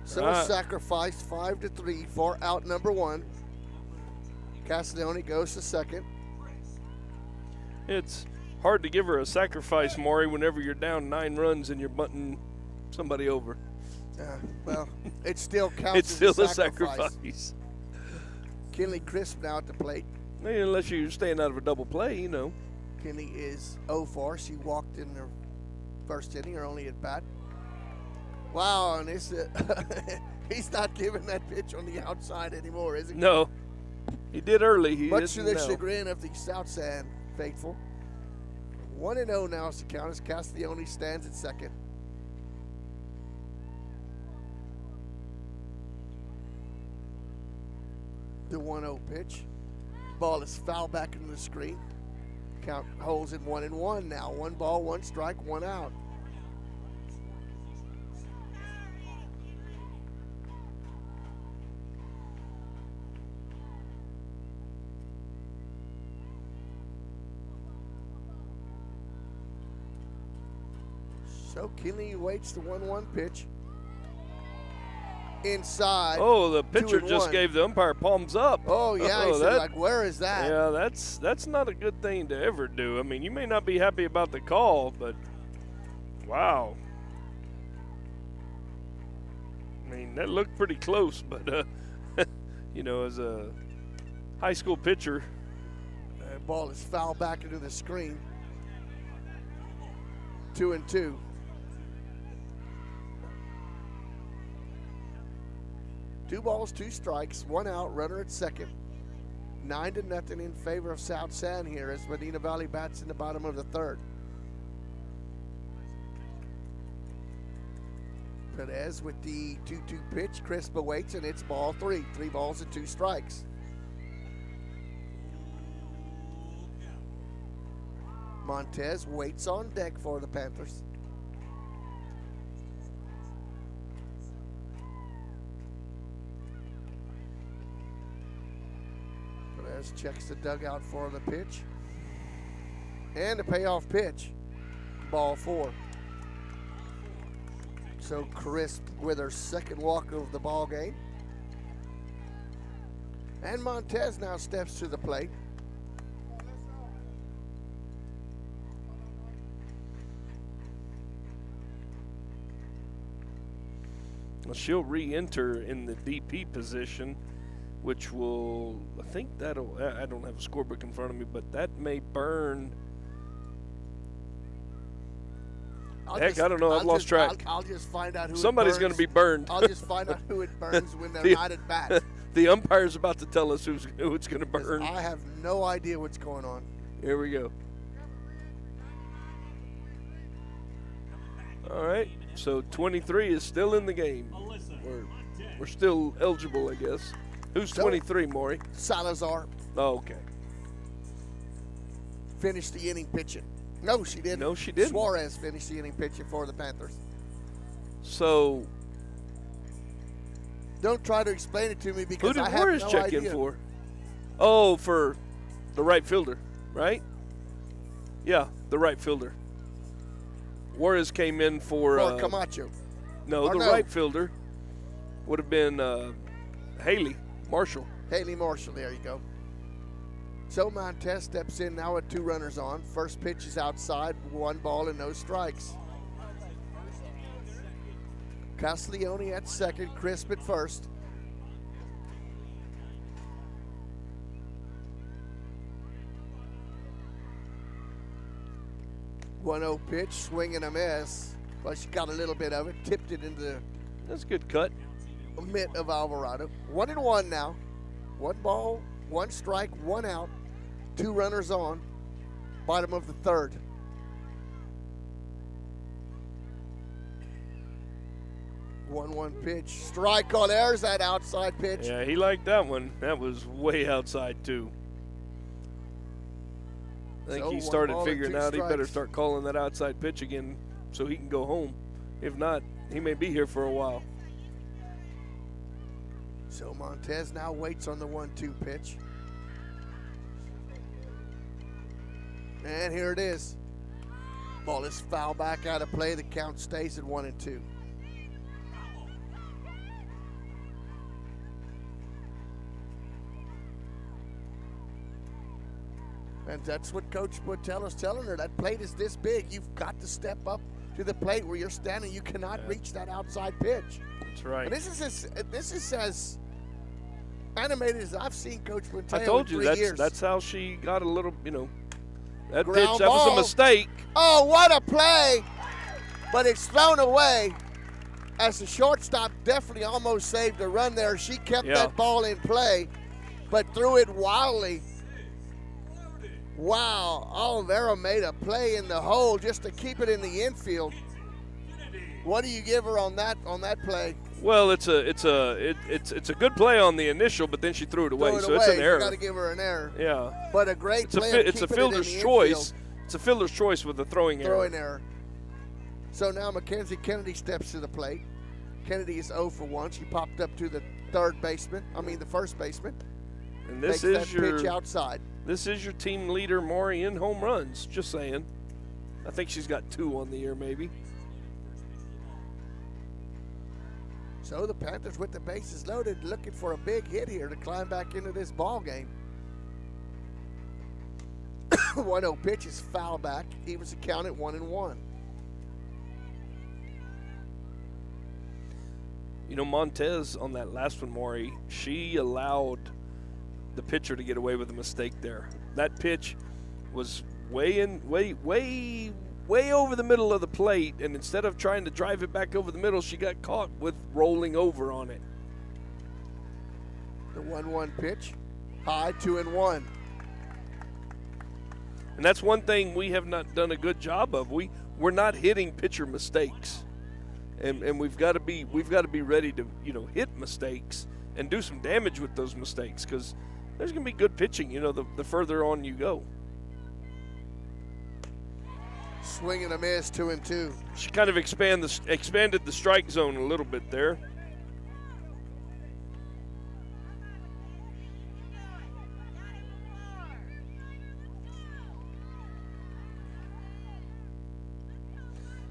So a sacrifice 5-3 for out number 1. Castiglione goes to second. It's hard to give her a sacrifice, Maury, whenever you're down 9 runs and you're bunting somebody over. Well, it still counts. It's still as a sacrifice. Kinley Crisp now at the plate. Unless you're staying out of a double play, you know. Kinley is 0 for. She walked in her first inning, her only at bat. Wow, and it's he's not giving that pitch on the outside anymore, is he? No, he did early. Much to the chagrin of the South San faithful. 1-0 now is the count as Castiglione stands at second. The 1-0 pitch. Ball is fouled back into the screen. Count holds it 1-1 now. 1 ball, 1 strike, 1 out. So Kinley waits the 1-1 pitch. Inside. Oh, the pitcher just 2-1. gave the umpire palms up. Oh, yeah. He said, like, where is that? Yeah, that's not a good thing to ever do. I mean, you may not be happy about the call, but wow. I mean, that looked pretty close, but, you know, as a high school pitcher. That ball is fouled back into the screen. 2-2. Two balls, 2 strikes, 1 out, runner at second. 9-0 in favor of South San here as Medina Valley bats in the bottom of the third. Perez with the 2-2 pitch. Crisp awaits, and it's ball 3. 3 balls and 2 strikes. Montez waits on deck for the Panthers. Perez checks the dugout for the pitch. And a payoff pitch. Ball 4. So Crisp with her second walk of the ball game. And Montez now steps to the plate. Well, she'll re-enter in the DP position, which will, I think that'll, I don't have a scorebook in front of me, but that may burn. Heck, I don't know. I've lost track. I'll just find out who Somebody's going to be burned. I'll just find out who it burns when they're not at bat. The umpire's about to tell us who it's going to burn. I have no idea what's going on. Here we go. All right, so 23 is still in the game. We're still eligible, I guess. Who's 23, Maury? Salazar. Oh, okay. Finished the inning pitching. No, she didn't. No, she didn't. Suarez finished the inning pitching for the Panthers. So don't try to explain it to me because I have who did Juarez check in for? Oh, for the right fielder, right? Yeah, the right fielder. Juarez came in for Camacho. No, the right fielder would have been Haley Marshall. Haley Marshall, there you go. So Montez steps in now with 2 runners on. First pitch is outside, 1 ball and no strikes. Castiglione at second, Crisp at first. One-0 pitch, swing and a miss. Well, she got a little bit of it, tipped it into the That's a good cut. mitt of Alvarado. 1-1 now. 1 ball, 1 strike, 1 out. 2 runners on. Bottom of the third. One pitch. Strike call. There's that outside pitch. Yeah, he liked that one. That was way outside, too. I think he started figuring out he better start calling that outside pitch again so he can go home. If not, he may be here for a while. So Montez now waits on the 1-2 pitch. And here it is. Ball is foul back out of play. The count stays at 1-2. And that's what Coach Botello's telling her. That plate is this big. You've got to step up to the plate where you're standing. You cannot reach that outside pitch. That's right. And this is as animated as I've seen Coach Botello I told in you 3 years. that's how she got a little, that Ground pitch, that was ball. a mistake. Oh, what a play. But it's thrown away as the shortstop definitely almost saved a run there. She kept that ball in play, but threw it wildly. Wow, Olivera made a play in the hole just to keep it in the infield. What do you give her on that play? Well, it's a good play on the initial, but then she threw it away, so it's an error. You got to give her an error. Yeah. But a great play. It's a fielder's choice. It's a fielder's choice with a throwing error. So now Mackenzie Kennedy steps to the plate. Kennedy is 0 for 1. She popped up to the the first baseman. And this Makes is that pitch outside. This is your team leader, Maury, in home runs. Just saying. I think she's got 2 on the year, maybe. So the Panthers with the bases loaded, looking for a big hit here to climb back into this ball game. 1-0 pitch is foul back. He was accounted 1-1. Montez on that last one, Maury, she allowed the pitcher to get away with a mistake there. That pitch was way over the middle of the plate, and instead of trying to drive it back over the middle, she got caught with rolling over on it. The 1-1 pitch, high, 2-1. And that's one thing we have not done a good job of. We're not hitting pitcher mistakes, and we've got to be ready to hit mistakes and do some damage with those mistakes, because there's going to be good pitching, the further on you go. Swing and a miss, 2-2. She kind of expanded the strike zone a little bit there.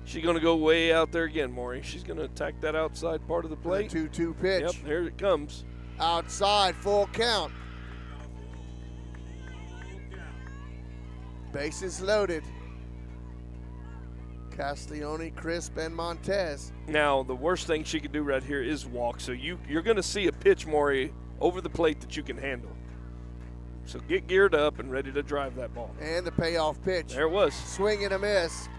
She's going to go way out there again, Maury. She's going to attack that outside part of the plate. The 2-2 pitch. Yep, here it comes. Outside, full count. Bases loaded. Castiglione, Crisp, and Montez. Now, the worst thing she could do right here is walk. So you're going to see a pitch, Maury, over the plate that you can handle. So get geared up and ready to drive that ball. And the payoff pitch. There it was. Swing and a miss.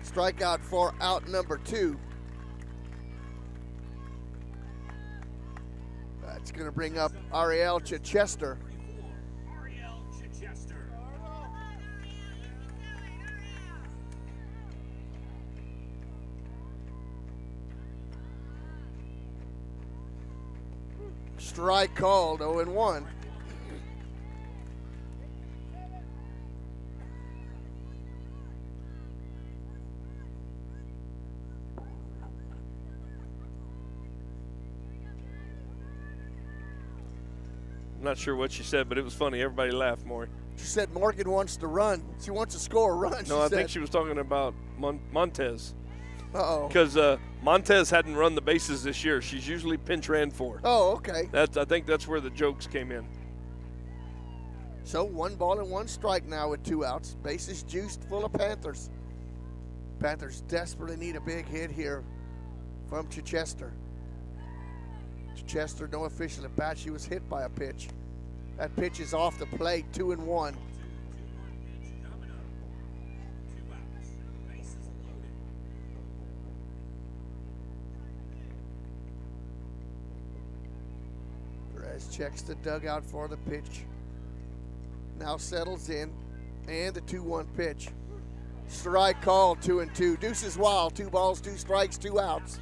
Strikeout for out number 2. That's going to bring up Ariel Chichester. Strike called, 0-1. I'm not sure what she said, but it was funny. Everybody laughed, Maury. She said Morgan wants to run. She wants to score a run. No, I think she was talking about Montez. Uh-oh. Because Montez hadn't run the bases this year. She's usually pinch ran for. Oh, okay. I think that's where the jokes came in. So 1 ball and 1 strike now with 2 outs. Bases juiced full of Panthers. Panthers desperately need a big hit here from Chichester. Chichester, no official at bat. She was hit by a pitch. That pitch is off the plate, 2-1. Perez checks the dugout for the pitch. Now settles in, and the 2-1 pitch. Strike call, 2-2. Deuces wild, 2 balls, 2 strikes, 2 outs.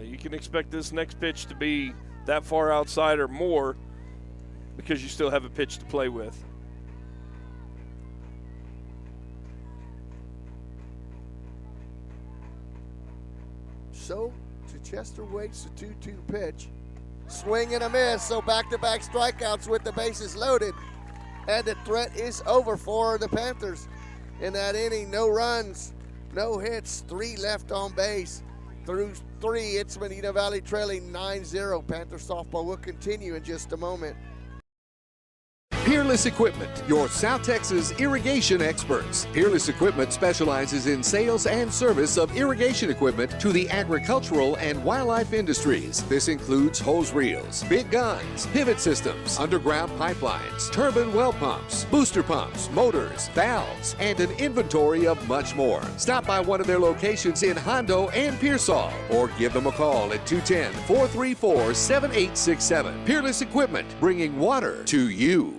You can expect this next pitch to be that far outside or more because you still have a pitch to play with. So, Chichester waits the 2-2 pitch. Swing and a miss, so back-to-back strikeouts with the bases loaded. And the threat is over for the Panthers. In that inning, no runs, no hits, 3 left on base. Through 3, it's Medina Valley trailing 9-0. Panther softball will continue in just a moment. Peerless Equipment, your South Texas irrigation experts. Peerless Equipment specializes in sales and service of irrigation equipment to the agricultural and wildlife industries. This includes hose reels, big guns, pivot systems, underground pipelines, turbine well pumps, booster pumps, motors, valves, and an inventory of much more. Stop by one of their locations in Hondo and Pearsall or give them a call at 210-434-7867. Peerless Equipment, bringing water to you.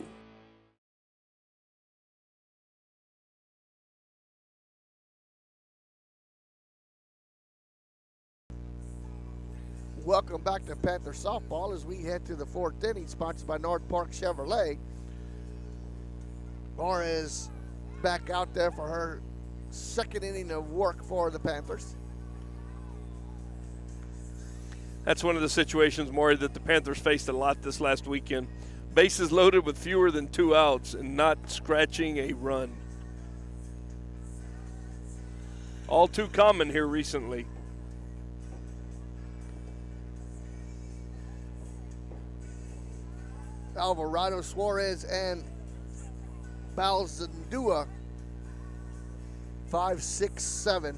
Welcome back to Panther softball as we head to the 4th inning, sponsored by North Park Chevrolet. Morris back out there for her 2nd inning of work for the Panthers. That's one of the situations, Maury, that the Panthers faced a lot this last weekend. Bases loaded with fewer than 2 outs and not scratching a run. All too common here recently. Alvarado, Suarez, and Balzandua, 5, 6, 7.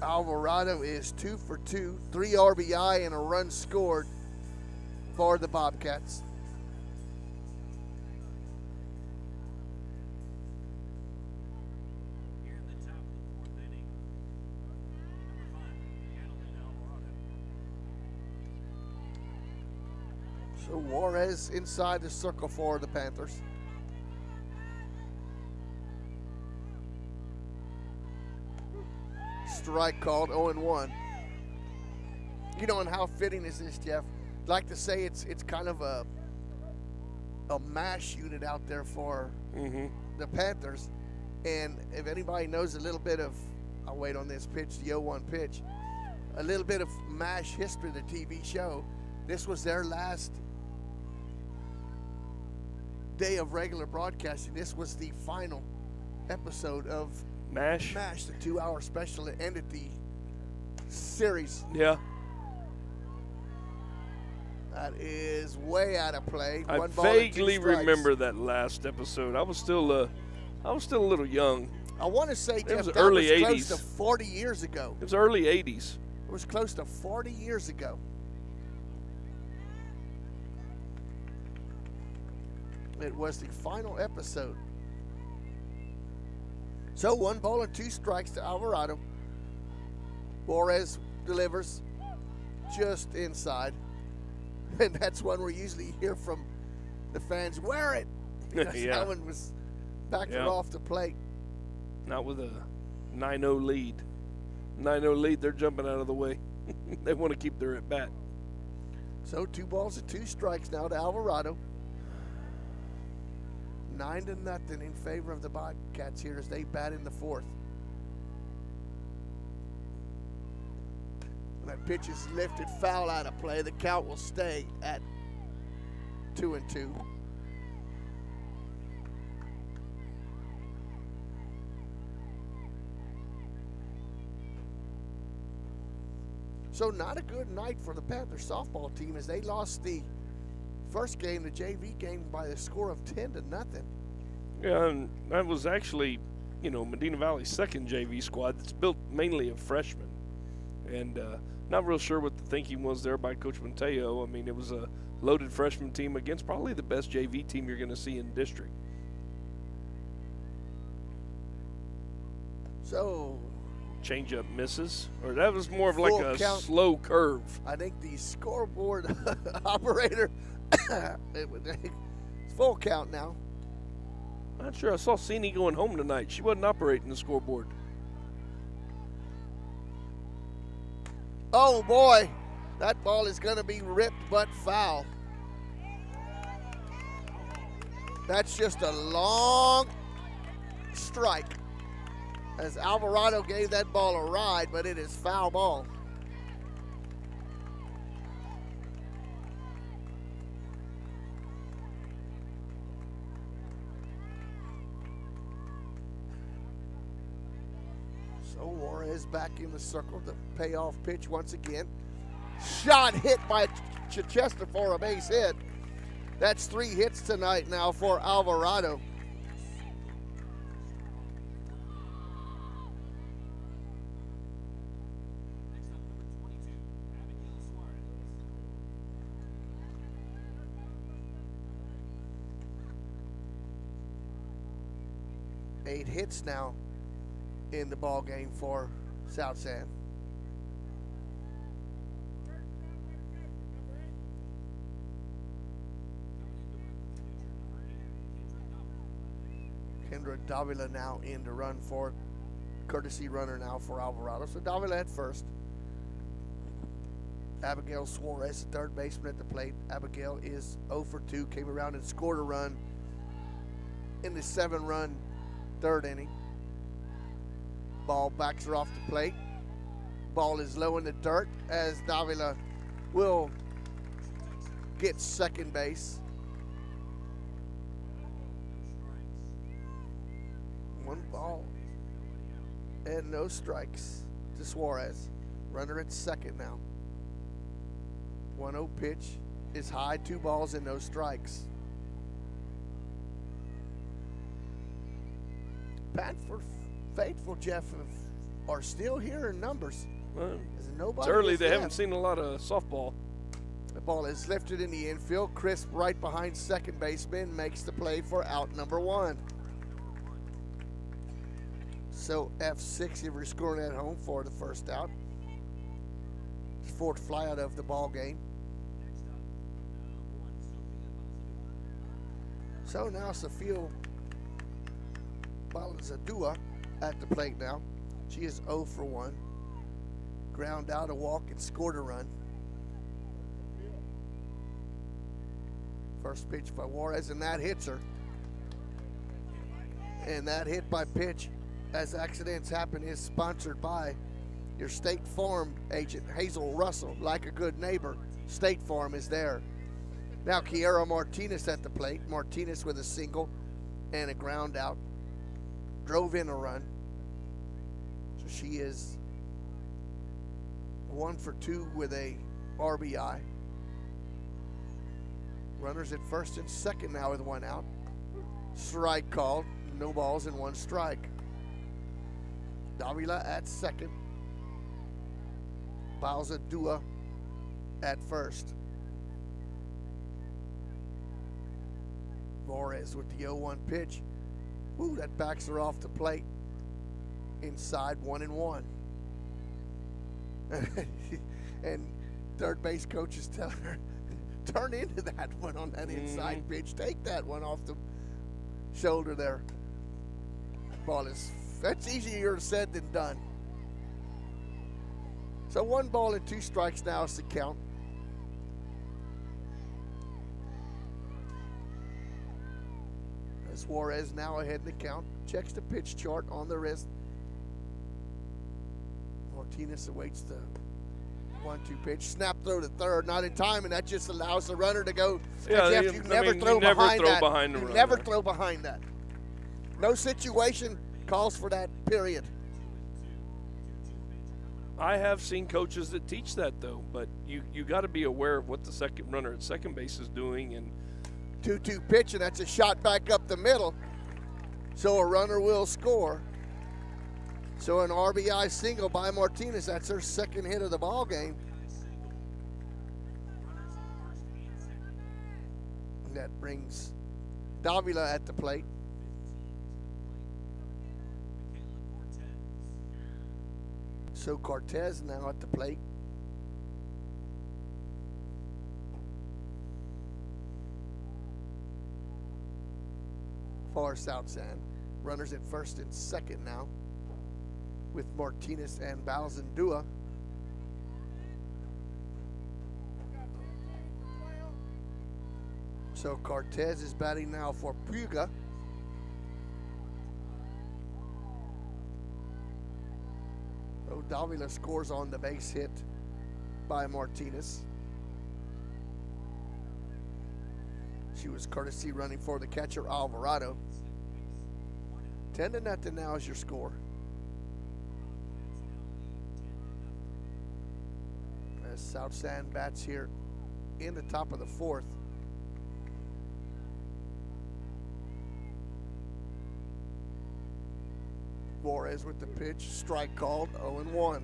Alvarado is 2 for 2, 3 RBI and a run scored for the Bobcats. So Juarez inside the circle for the Panthers. Strike called, 0-1. You know, and how fitting is this, Jeff? I'd like to say it's kind of a mash unit out there for the Panthers. And if anybody knows a little bit of, I'll wait on this pitch, the 0-1 pitch, a little bit of MASH history, the TV show, this was their last day of regular broadcasting. This was the final episode of MASH, the 2-hour special that ended the series. Yeah. That is way out of play. I 1 ball and 2 vaguely strikes. remember that last episode. I was still a little young. I want to say, Jeff, was that early was close 80s. to 40 years ago. It was early 80s. It was close to 40 years ago. It was the final episode. So 1 ball and 2 strikes to Alvarado. Juarez delivers just inside. And that's one we usually hear from the fans, wear it. Because Yeah. that one was back Yeah. off the plate. Not with a 9-0 lead. 9-0 lead, they're jumping out of the way. They want to keep their at bat. So 2 balls and 2 strikes now to Alvarado. 9-0 in favor of the Bobcats here as they bat in the 4th. And that pitch is lifted foul out of play. The count will stay at 2-2. So not a good night for the Panthers softball team as they lost the first game, the JV game, by a score of 10-0. Yeah, and that was actually, Medina Valley's second JV squad that's built mainly of freshmen. And not real sure what the thinking was there by Coach Mateo. I mean, it was a loaded freshman team against probably the best JV team you're going to see in district. So change-up misses, or that was more of like a count. slow curve. I think the scoreboard operator, it's full count now. Not sure. I saw Cini going home tonight. She wasn't operating the scoreboard. Oh boy, that ball is going to be ripped but foul. That's just a long strike, as Alvarado gave that ball a ride, but it is foul ball. So Juarez back in the circle, the payoff pitch once again. Shot hit by Chichester for a base hit. That's 3 hits tonight now for Alvarado. Eight hits now in the ball game for South San. Kendra Davila now in to run for courtesy runner now for Alvarado. So Davila at first. Abigail Suarez, third baseman at the plate. Abigail is 0 for 2, came around and scored a run in the 7-run third inning. Ball backs her off the plate. Ball is low in the dirt as Davila will get second base. 1 ball and no strikes to Suarez. Runner at second now. 1-0 pitch is high, 2 balls and no strikes. Panther faithful, Jeff, are still here in numbers. It's early. They haven't seen a lot of softball. The ball is lifted in the infield. Crisp right behind second baseman makes the play for out number 1. So F6 if you're scoring at home for the first out. 4th fly out of the ball game. So now Sophia Balazadua at the plate now. She is 0 for 1. Ground out a walk and scored a run. First pitch by Juarez, and that hits her. And that hit by pitch, as accidents happen, is sponsored by your State Farm agent, Hazel Russell. Like a good neighbor, State Farm is there. Now Kiara Martinez at the plate. Martinez with a single and a ground out. Drove in a run. So she is 1 for 2 with a RBI. Runners at first and second now with 1 out. Strike called. No balls and 1 strike. Davila at second. Balzadua at first. Flores with the 0-1 pitch. Ooh, that backs her off the plate. Inside 1-1. And third base coach is telling her, turn into that one on that inside pitch. Take that one off the shoulder there. Ball is, that's easier said than done. So 1 ball and 2 strikes now is the count. As Juarez now ahead in the count. Checks the pitch chart on the wrist. Martinez awaits the 1-2 pitch. Snap throw to third, not in time, and that just allows the runner to go. Yeah, Jeff, you never throw behind that. You never throw behind that. No situation calls for that, period. I have seen coaches that teach that, though, but you got to be aware of what the second runner at second base is doing. And 2-2 pitch, and that's a shot back up the middle. So a runner will score. So an RBI single by Martinez. That's her second hit of the ball game. That brings Davila at the plate. So Cortez now at the plate. For South San. Runners at first and second now, with Martinez and Balzandua. So Cortez is batting now for Puga. So Davila scores on the base hit by Martinez. She was courtesy running for the catcher Alvarado. 10-0 now is your score. As South San bats here in the top of the 4th. Juarez with the pitch, strike called, 0-1.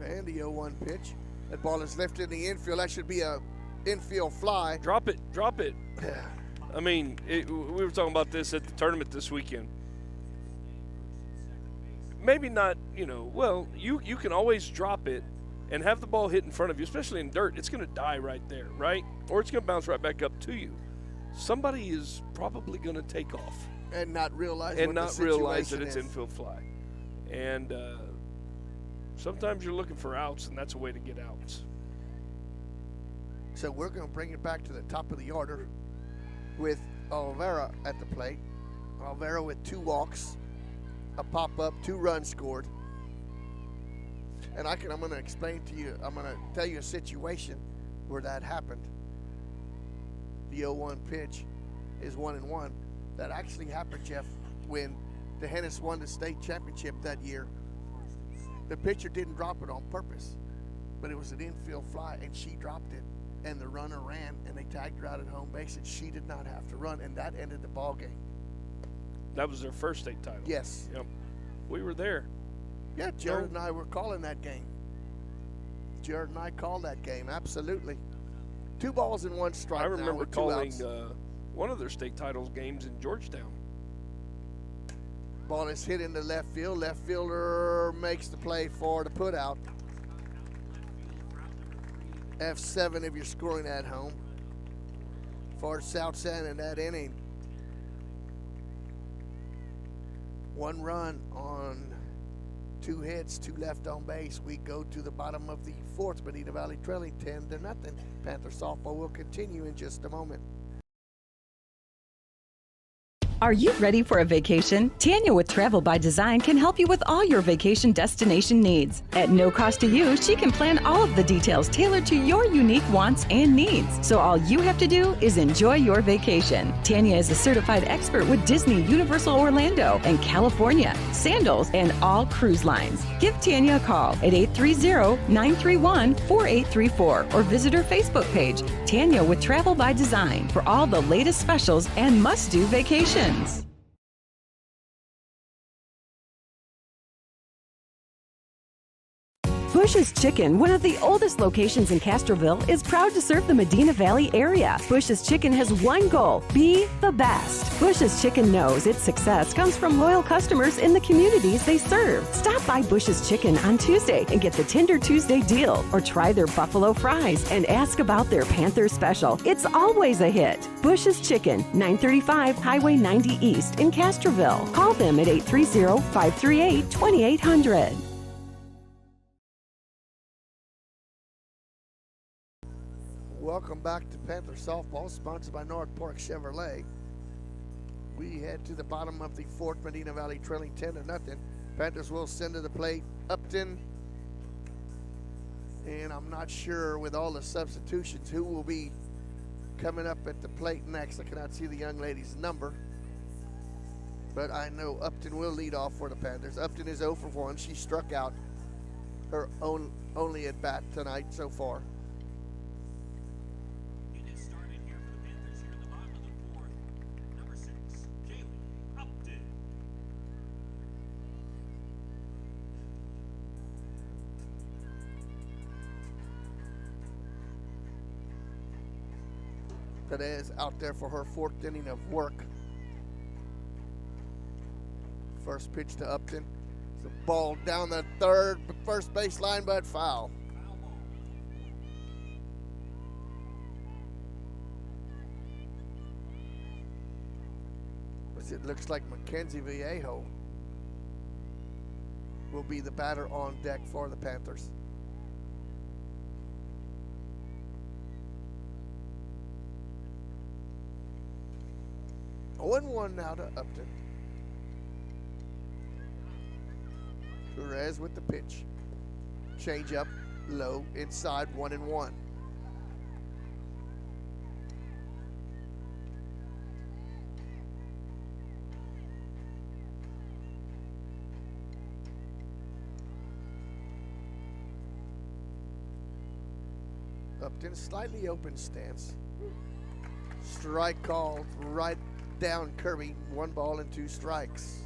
And the 0-1 pitch. That ball is lifted in the infield. That should be a infield fly. Drop it, drop it. I mean, we were talking about this at the tournament this weekend. Maybe not, well, you can always drop it and have the ball hit in front of you, especially in dirt. It's going to die right there, right? Or it's going to bounce right back up to you. Somebody is probably going to take off. And not realize that it's infield fly. And sometimes you're looking for outs, and that's a way to get outs. So we're going to bring it back to the top of the order with Olvera at the plate. Olvera with 2 walks, a pop-up, 2 runs scored. And I'm going to explain to you, I'm going to tell you a situation where that happened. The 0-1 pitch is 1-1. That actually happened, Jeff, when the Hennis won the state championship that year. The pitcher didn't drop it on purpose, but it was an infield fly, and she dropped it, and the runner ran, and they tagged her out at home base, and she did not have to run, and that ended the ball game. That was their first state title. Yes. Yep. We were there. Yeah, Jared and I were calling that game. Jared and I called that game, absolutely. 2 balls and 1 strike. I remember now with calling 2 outs. one of their state titles games in Georgetown. Ball is hit into left field. Left fielder makes the play for the put out. F7 if you're scoring at home for South San in that inning. 1 run on 2 hits, 2 left on base. We go to the bottom of the 4th. Bonita Valley trailing 10-0. Panther softball will continue in just a moment. Are you ready for a vacation? Tanya with Travel by Design can help you with all your vacation destination needs. At no cost to you, she can plan all of the details tailored to your unique wants and needs. So all you have to do is enjoy your vacation. Tanya is a certified expert with Disney, Universal Orlando, and California, Sandals, and all cruise lines. Give Tanya a call at 830-931-4834 or visit her Facebook page, Tanya with Travel by Design, for all the latest specials and must-do vacations. Bush's Chicken, one of the oldest locations in Castroville, is proud to serve the Medina Valley area. Bush's Chicken has one goal: be the best. Bush's Chicken knows its success comes from loyal customers in the communities they serve. Stop by Bush's Chicken on Tuesday and get the Tender Tuesday deal, or try their buffalo fries and ask about their Panther special. It's always a hit. Bush's Chicken, 935 Highway 90 East in Castroville. Call them at 830-538-2800. Welcome back to Panther Softball, sponsored by North Park Chevrolet. We head to the bottom of the fourth, Medina Valley trailing 10-0. Panthers will send to the plate Upton, and I'm not sure with all the substitutions who will be coming up at the plate next. I cannot see the young lady's number, but I know Upton will lead off for the Panthers. Upton is 0 for 1. She struck out her only at bat tonight so far. Perez out there for her fourth inning of work. First pitch to Upton. It's a ball down the first base line, but foul. As it looks like Mackenzie Vallejo will be the batter on deck for the Panthers. 0-1 now to Upton. Perez with the pitch. Change up, low, inside, 1-1. Upton, slightly open stance. Strike called right down Kirby. 1 ball and 2 strikes.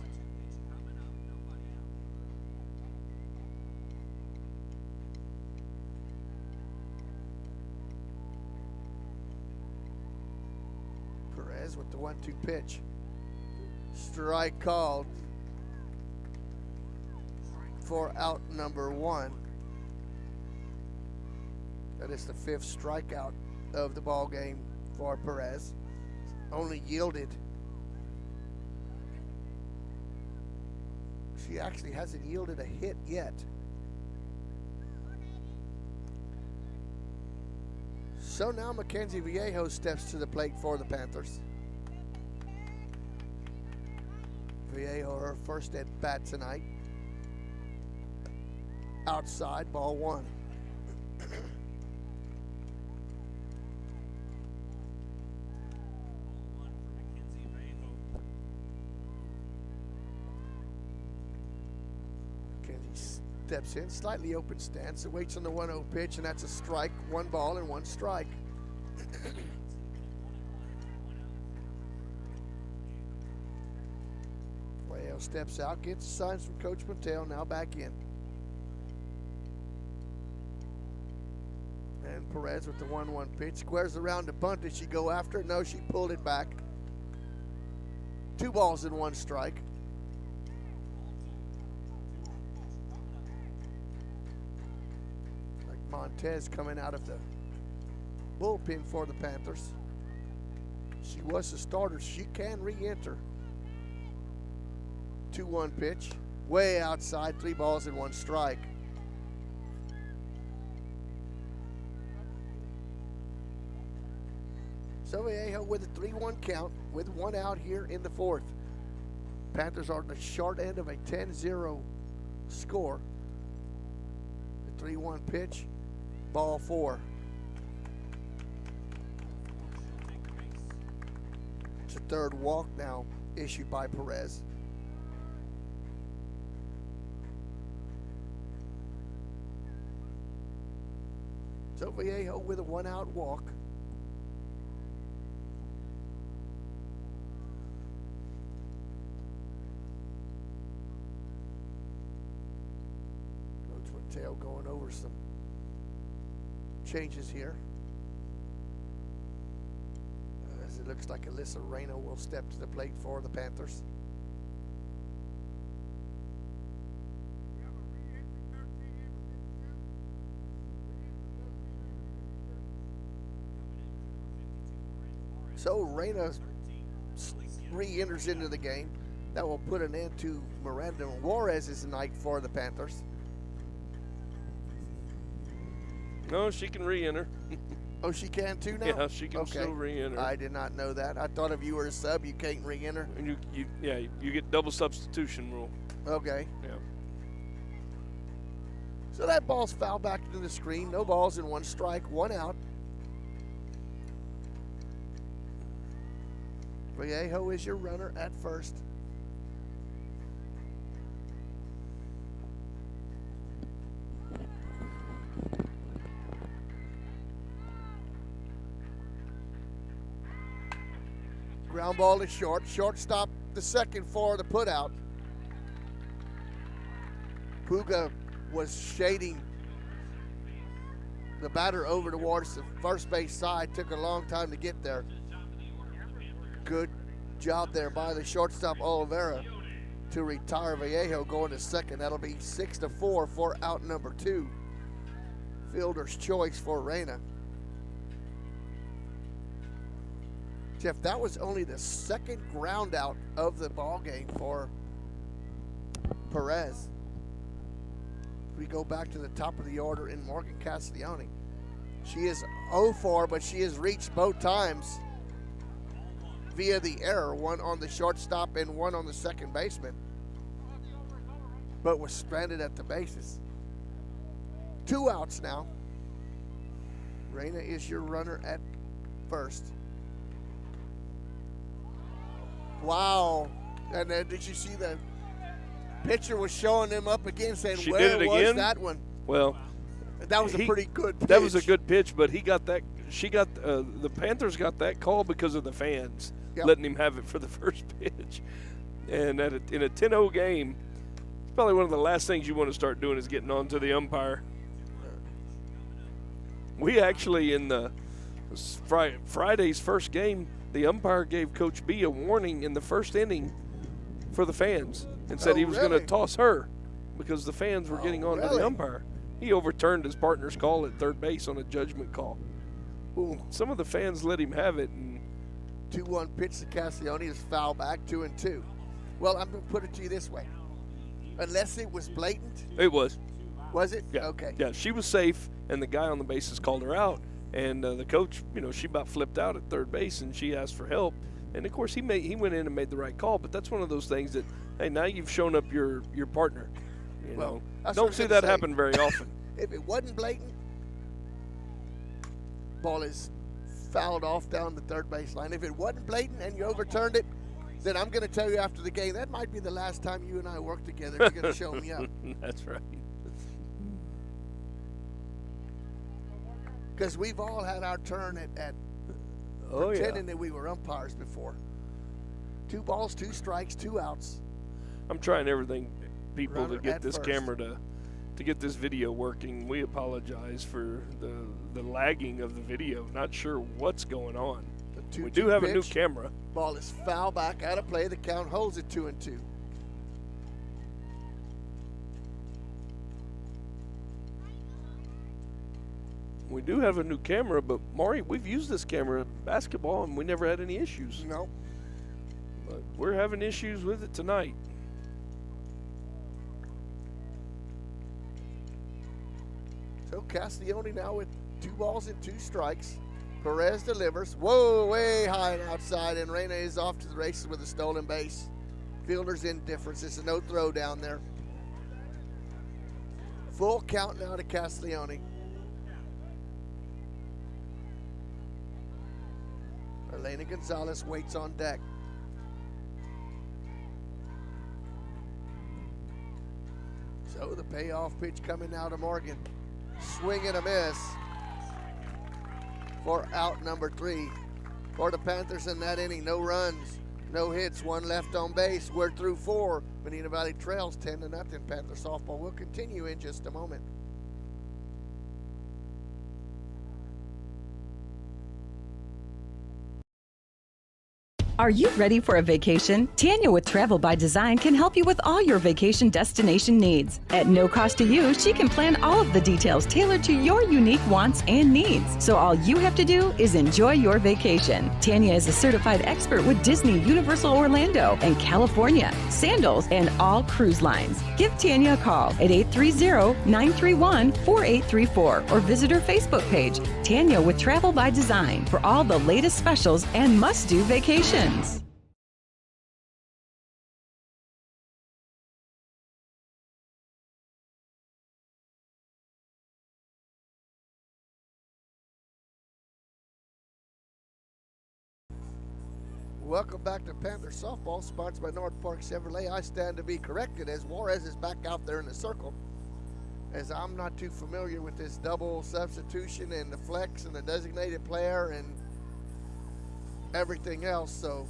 Perez with the 1-2 pitch. Strike called for out number 1. That is the 5th strikeout of the ball game for Perez. Only yielded. She actually hasn't yielded a hit yet. So now Mackenzie Vallejo steps to the plate for the Panthers. Vallejo, her first at bat tonight. Outside, ball 1. Steps in, slightly open stance, it waits on the 1-0 pitch, and that's a strike. 1 ball and 1 strike. Vallejo steps out, gets signs from Coach Mateo, now back in. And Perez with the 1-1 pitch, squares around the bunt. Did she go after it? No, she pulled it back. 2 balls and 1 strike. Montez coming out of the bullpen for the Panthers. She was the starter. She can re-enter. 2-1 pitch. Way outside. 3 balls and 1 strike. So Vallejo with a 3-1 count with 1 out here in the 4th. Panthers are on the short end of a 10-0 score. The 3-1 pitch. Ball 4. It's a 3rd walk now issued by Perez. So Vallejo with a 1-out walk. Coach Mateo going over some changes here. As it looks like Alyssa Reyna will step to the plate for the Panthers. So Reyna re-enters into the game. That will put an end to Miranda Juarez's night for the Panthers. No, she can re-enter. Oh, she can too now? Yeah, she can still re-enter. I did not know that. I thought if you were a sub, you can't re-enter. And you get double substitution rule. Okay. Yeah. So that ball's fouled back to the screen. No balls and 1 strike, 1 out. Vallejo is your runner at first. Ground ball is short. Shortstop the second for the putout. Puga was shading the batter over towards the first base side. Took a long time to get there. Good job there by the shortstop Oliveira to retire Vallejo going to second. That'll be 6-4 for out number 2. Fielder's choice for Reyna. Jeff, that was only the second ground out of the ball game for Perez. We go back to the top of the order in Morgan Castiglione. She is 0-4, but she has reached both times via the error, 1 on the shortstop and 1 on the second baseman, but was stranded at the bases. 2 outs now. Reyna is your runner at first. Wow. And then did you see the pitcher was showing him up again saying, She where did it was again? that one? Well, that was a pretty good pitch. That was a good pitch, but he got that. The Panthers got that call because of the fans letting him have it for the first pitch. And in a 10-0 game, it's probably one of the last things you want to start doing is getting on to the umpire. We actually, in the Friday's first game, the umpire gave Coach B a warning in the first inning for the fans and said he was going to toss her because the fans were getting on to the umpire. He overturned his partner's call at third base on a judgment call. Ooh. Some of the fans let him have it. 2-1 pitch to Castiglione is foul back, 2-2. Well, I'm going to put it to you this way. Unless it was blatant. It was. Was it? Yeah. Okay. Yeah, she was safe, and the guy on the bases called her out. And the coach, she about flipped out at third base, and she asked for help. And, of course, he went in and made the right call. But that's one of those things that, hey, now you've shown up your partner. Well, don't see that happen very often. If it wasn't blatant, ball is fouled off down the third baseline. If it wasn't blatant and you overturned it, then I'm going to tell you after the game, that might be the last time you and I work together. You're going to show me up. That's right. Because we've all had our turn at pretending that we were umpires before. 2 balls, 2 strikes, 2 outs. I'm trying everything, people, Runner to get at this first. camera to get this video working. We apologize for the lagging of the video. Not sure what's going on. We do have a new camera. Ball is foul back out of play. The count holds it 2-2. We do have a new camera, but Maury, we've used this camera in basketball and we never had any issues. No. But we're having issues with it tonight. So Castiglione now with 2 balls and 2 strikes. Perez delivers. Whoa, way high and outside, and Reyna is off to the races with a stolen base. Fielder's indifference. It's a no throw down there. Full count now to Castiglione. Elena Gonzalez waits on deck. So the payoff pitch coming now to Morgan. Swing and a miss for out number 3 for the Panthers in that inning. No runs, no hits, 1 left on base. We're through 4. Medina Valley trails 10-0. Panther softball will continue in just a moment. Are you ready for a vacation? Tanya with Travel by Design can help you with all your vacation destination needs. At no cost to you, she can plan all of the details tailored to your unique wants and needs. So all you have to do is enjoy your vacation. Tanya is a certified expert with Disney, Universal Orlando, and California, Sandals, and all cruise lines. Give Tanya a call at 830-931-4834 or visit her Facebook page, Tanya with Travel by Design, for all the latest specials and must-do vacations. Welcome back to Panther Softball, sponsored by North Park Chevrolet. I stand to be corrected as Juarez is back out there in the circle, as I'm not too familiar with this double substitution and the flex and the designated player and everything else. So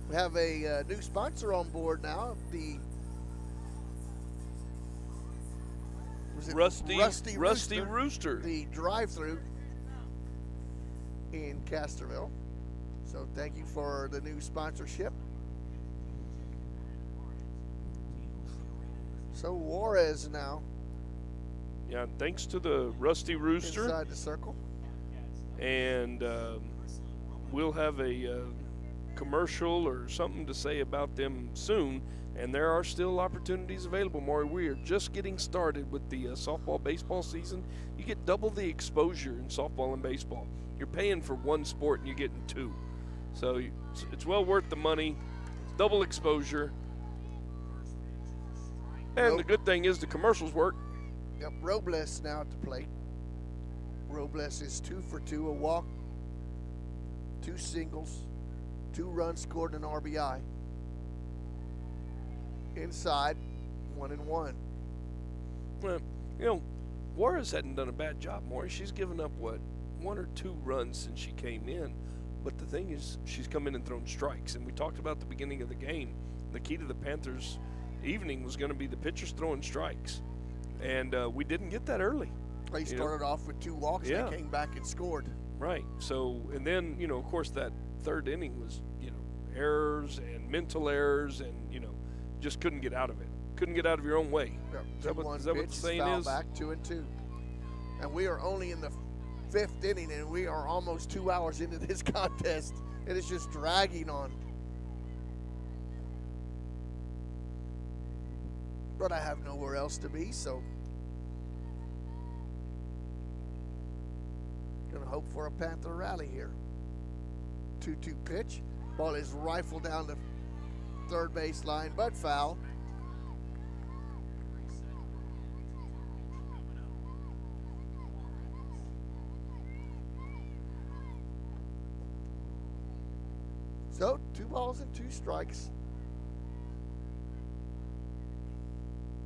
we have a new sponsor on board now. The Rusty Rooster. The drive-through in Castroville. So thank you for the new sponsorship. So Juarez now. Yeah, thanks to the Rusty Rooster. Inside the circle. And we'll have a commercial or something to say about them soon. And there are still opportunities available, Maury. We are just getting started with the softball, baseball season. You get double the exposure in softball and baseball. You're paying for one sport and you're getting two. So it's well worth the money. It's double exposure. And the good thing is the commercials work. Yep, Robles now at the plate. Robles is 2 for 2, a walk, 2 singles, 2 runs scored, and an RBI. Inside, 1-1. Well, you know, Juarez hadn't done a bad job, Maury. She's given up, 1 or 2 runs since she came in. But the thing is, she's come in and thrown strikes. And we talked about the beginning of the game. The key to the Panthers' evening was going to be the pitchers throwing strikes. And we didn't get that early. They started off with 2 walks and they came back and scored. Right. So, and then, of course, that third inning was, errors and mental errors and, just couldn't get out of it. Couldn't get out of your own way. Yep. Is that what the saying foul is? Back 2-2. And we are only in the 5th inning, and we are almost 2 hours into this contest. It is just dragging on. But I have nowhere else to be, so gonna hope for a Panther rally here. 2-2 pitch. Ball is rifled down the third base line, but foul. So 2 balls and 2 strikes.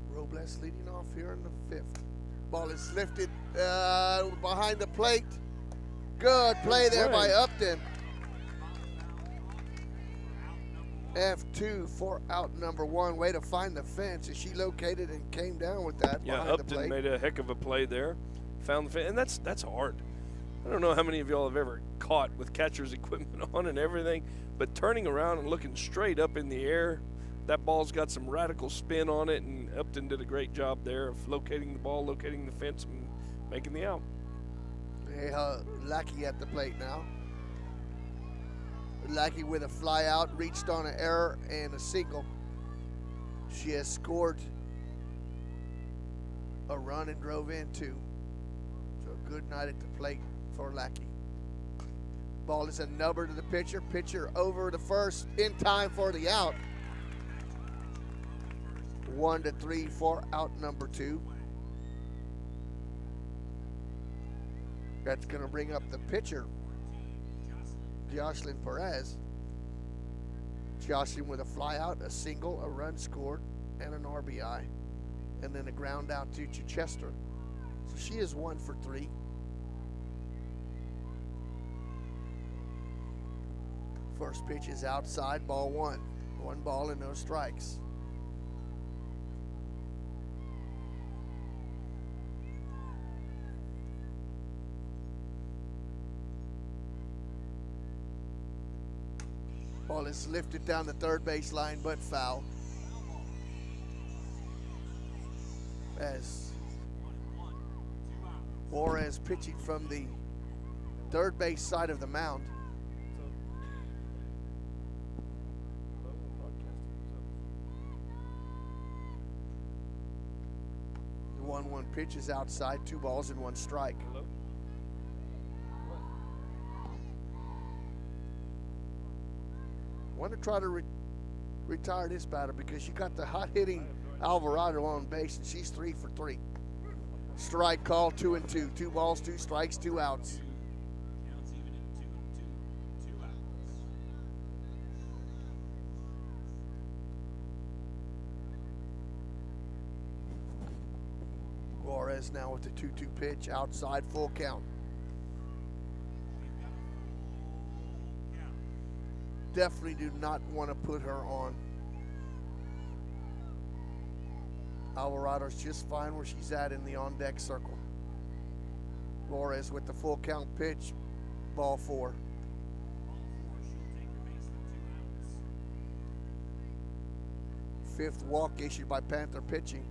Robles leading off here in the 5th. Ball is lifted behind the plate. Good play there by Upton. F2 for out number 1. Way to find the fence as she located and came down with that. Yeah, Upton made a heck of a play there. Found the fence, and that's hard. I don't know how many of y'all have ever caught with catcher's equipment on and everything, but turning around and looking straight up in the air, that ball's got some radical spin on it, and Upton did a great job there of locating the ball, locating the fence, and making the out. Hey, Lackey at the plate now. Lackey with a fly out, reached on an error and a single. She has scored a run and drove in 2. So a good night at the plate for Lackey. Ball is a nubber to the pitcher. Pitcher over to first in time for the out. 1-3 for out number 2. That's going to bring up the pitcher, Jocelyn Perez. Jocelyn with a fly out, a single, a run scored, and an RBI. And then a ground out to Chichester. So she is 1 for 3. First pitch is outside, ball 1. 1 ball and no strikes. Ball is lifted down the third baseline, but foul. As Juarez pitching from the third base side of the mound. The 1-1 pitch is outside, 2 balls and 1 strike. Want to try to retire this batter because you got the hot-hitting Alvarado on base, and she's 3 for 3. Strike call, 2-2. 2 balls, 2 strikes, 2 outs. Counts even at 2-2. 2 outs. Juarez now with the 2-2 pitch, outside, full count. Definitely do not want to put her on. Alvarado's just fine where she's at in the on-deck circle. Juarez with the full count pitch, ball 4. Fifth walk issued by Panther pitching.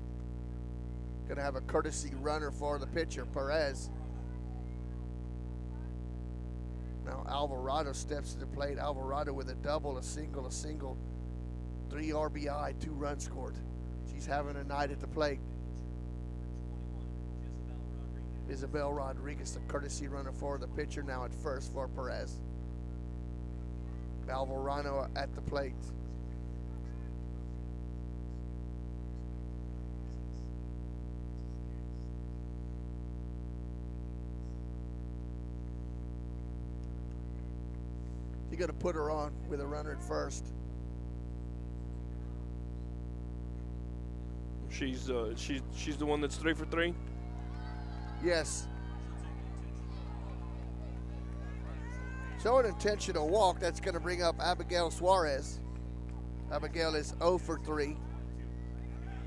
Gonna have a courtesy runner for the pitcher, Perez. Now Alvarado steps to the plate. Alvarado with a double, a single, 3 RBI, 2 runs scored. She's having a night at the plate. Isabel Rodriguez, the courtesy runner for the pitcher, now at first for Perez. Alvarado at the plate. You got to put her on with a runner at first. She's the one that's 3 for 3. Yes. So an intentional walk. That's going to bring up Abigail Suarez. Abigail is 0 for 3.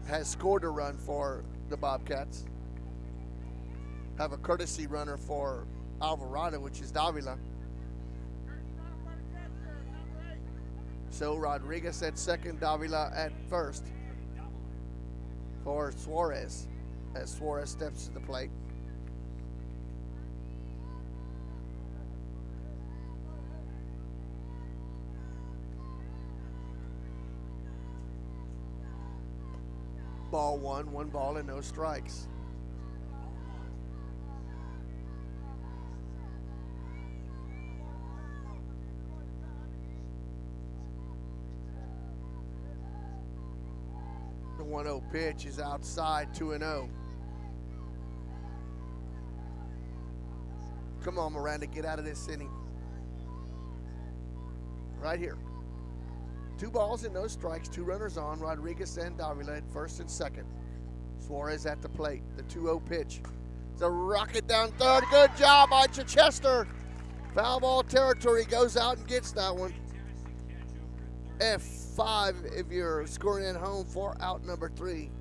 Has scored a run for the Bobcats. Have a courtesy runner for Alvarado, which is Davila. So Rodriguez at second, Davila at first for Suarez as Suarez steps to the plate. Ball 1, 1 ball and no strikes. The 1-0 pitch is outside, 2-0. Come on, Miranda, get out of this inning. Right here. 2 balls and no strikes, 2 runners on. Rodriguez and Davila at first and second. Suarez at the plate. The 2-0 pitch. It's a rocket down third. Good job by Chichester. Foul ball territory, goes out and gets that one. F5 if you're scoring at home for out number 3.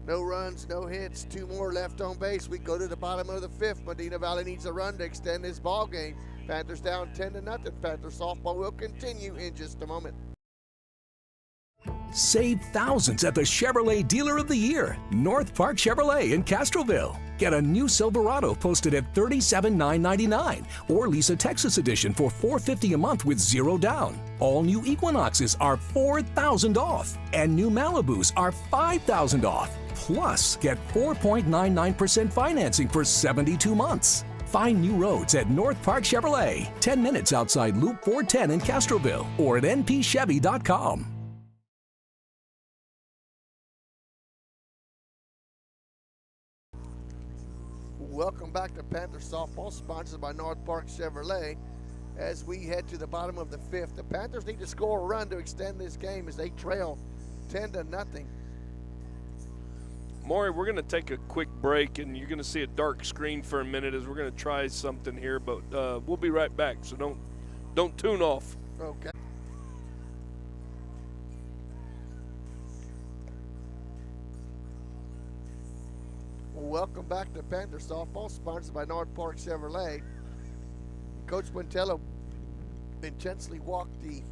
No runs, no hits, 2 more left on base. We go to the bottom of the 5th. Medina Valley needs a run to extend this ball game. Panthers down 10-0. Panther softball will continue in just a moment. Save thousands at the Chevrolet Dealer of the Year, North Park Chevrolet in Castroville. Get a new Silverado posted at $37,999 or lease a Texas edition for $450 a month with 0 down. All new Equinoxes are $4,000 off and new Malibus are $5,000 off. Plus, get 4.99% financing for 72 months. Find new roads at North Park Chevrolet, 10 minutes outside Loop 410 in Castroville or at npchevy.com. Welcome back to Panther Softball, sponsored by North Park Chevrolet. As we head to the bottom of the 5th, the Panthers need to score a run to extend this game as they trail 10-0. Maury, we're going to take a quick break, and you're going to see a dark screen for a minute as we're going to try something here, but we'll be right back, so don't tune off. Okay. Welcome back to Panther Softball, sponsored by North Park Chevrolet. Coach Quintello intensely walked the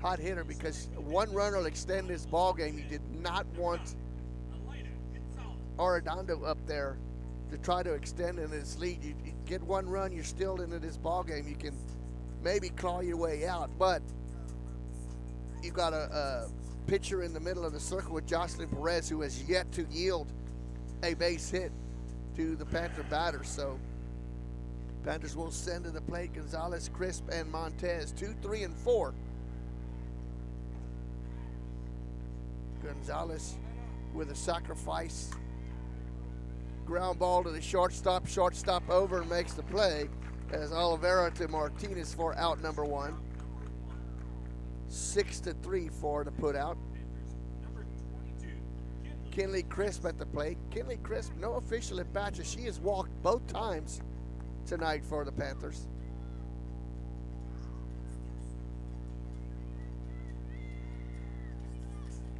hot hitter because 1 run will extend this ball game. You did not want Arredondo up there to try to extend in his lead. You get 1 run, you're still into this ball game. You can maybe claw your way out, but you got a pitcher in the middle of the circle with Jocelyn Perez, who has yet to yield a base hit to the Panther batters. So Panthers will send to the plate Gonzalez, Crisp, and Montez. 2, 3, and 4. Gonzalez with a sacrifice ground ball to the shortstop. Shortstop over and makes the play as Oliveira to Martinez for out number 1. 6-3 for the put out. Kinley Crisp at the plate. Kinley Crisp, no official at bats. She has walked both times tonight for the Panthers.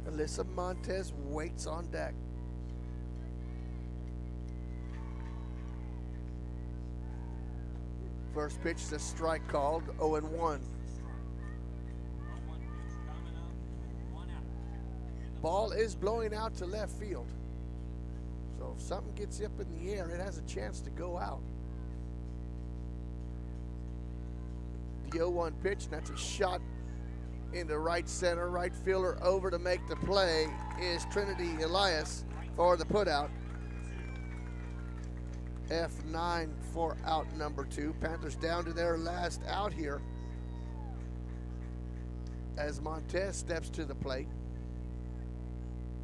Alyssa Montez waits on deck. First pitch is a strike called, 0-1. Ball is blowing out to left field. So if something gets up in the air, it has a chance to go out. The 0-1 pitch, and that's a shot into right center. Right fielder over to make the play is Trinity Elias for the putout. F9 for out number 2. Panthers down to their last out here as Montez steps to the plate.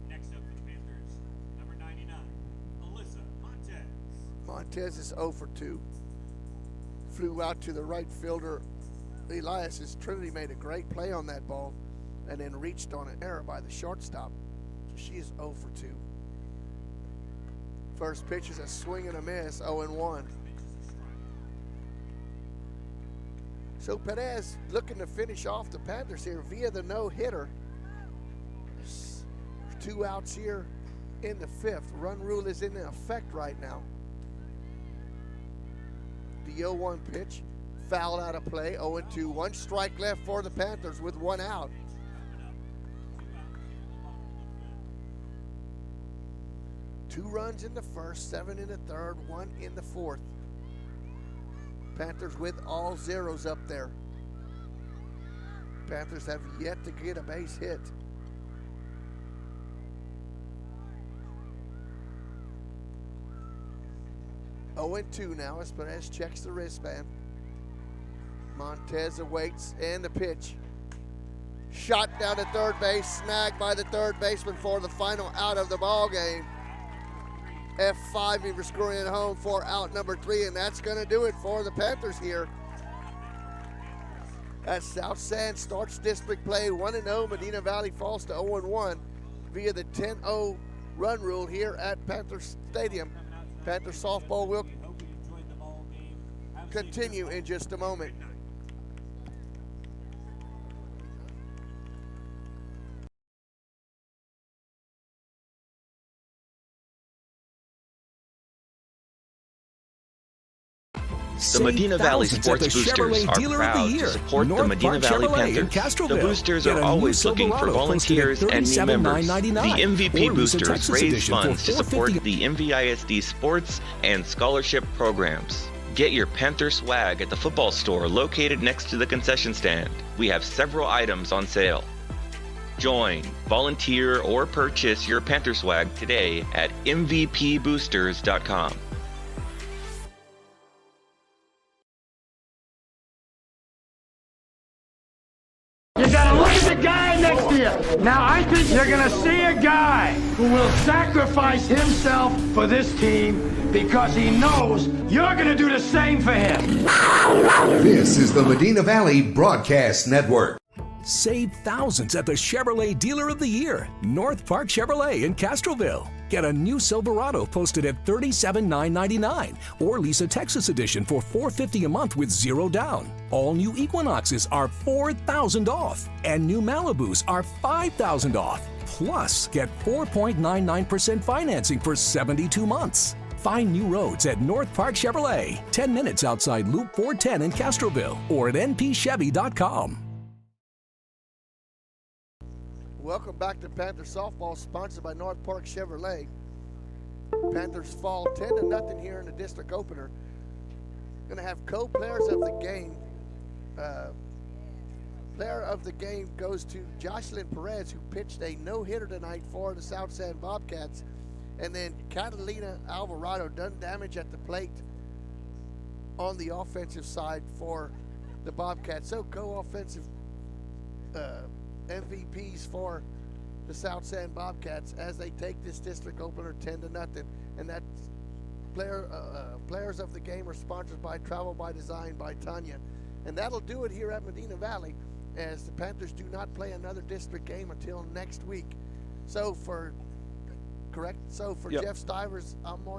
Next up for the Panthers, number 99, Alyssa Montez. Montez is 0 for 2. Flew out to the right fielder Elias. Trinity made a great play on that ball and then reached on an error by the shortstop. So she is 0 for 2. First pitch is a swing and a miss, 0-1. So Perez looking to finish off the Panthers here via the no-hitter. There's 2 outs here in the 5th. Run rule is in effect right now. The 0-1 pitch, fouled out of play, 0-2. 1 strike left for the Panthers with 1 out. Two runs in the first, 7 in the third, 1 in the 4th. Panthers with all zeros up there. Panthers have yet to get a base hit. Oh, 0-2 now as Perez checks the wristband. Montez awaits, and the pitch. Shot down to third base, snagged by the third baseman for the final out of the ball game. F5 he was scoring it home for out number 3, and that's going to do it for the Panthers here. As South San starts district play 1-0, Medina Valley falls to 0-1 via the 10-0 run rule here at Panther Stadium. Panther softball will continue in just a moment. The Medina Valley Sports Boosters are proud to support the Medina Valley Panthers. The Boosters are always looking for volunteers and new members. The MVP Boosters raise funds to support the MVISD sports and scholarship programs. Get your Panther swag at the football store located next to the concession stand. We have several items on sale. Join, volunteer, or purchase your Panther swag today at mvpboosters.com. You gotta look at the guy next to you. Now, I think you're gonna see a guy who will sacrifice himself for this team because he knows you're gonna do the same for him. This is the Medina Valley Broadcast Network. Save thousands at the Chevrolet Dealer of the Year, North Park Chevrolet in Castroville. Get a new Silverado posted at $37,999 or lease a Texas edition for $450 a month with 0 down. All new Equinoxes are $4,000 off and new Malibus are $5,000 off. Plus, get 4.99% financing for 72 months. Find new roads at North Park Chevrolet, 10 minutes outside Loop 410 in Castroville or at npchevy.com. Welcome back to Panther Softball, sponsored by North Park Chevrolet. Panthers fall 10-0 here in the district opener. Going to have co-players of the game. Player of the game goes to Jocelyn Perez, who pitched a no-hitter tonight for the South San Bobcats. And then Catalina Alvarado done damage at the plate on the offensive side for the Bobcats. So co-offensive MVPs for the South San Bobcats as they take this district opener 10-0. And that players of the game are sponsored by Travel by Design by Tanya. And that'll do it here at Medina Valley, as the Panthers do not play another district game until next week. So for Yep. Jeff Stivers, I'm Maurice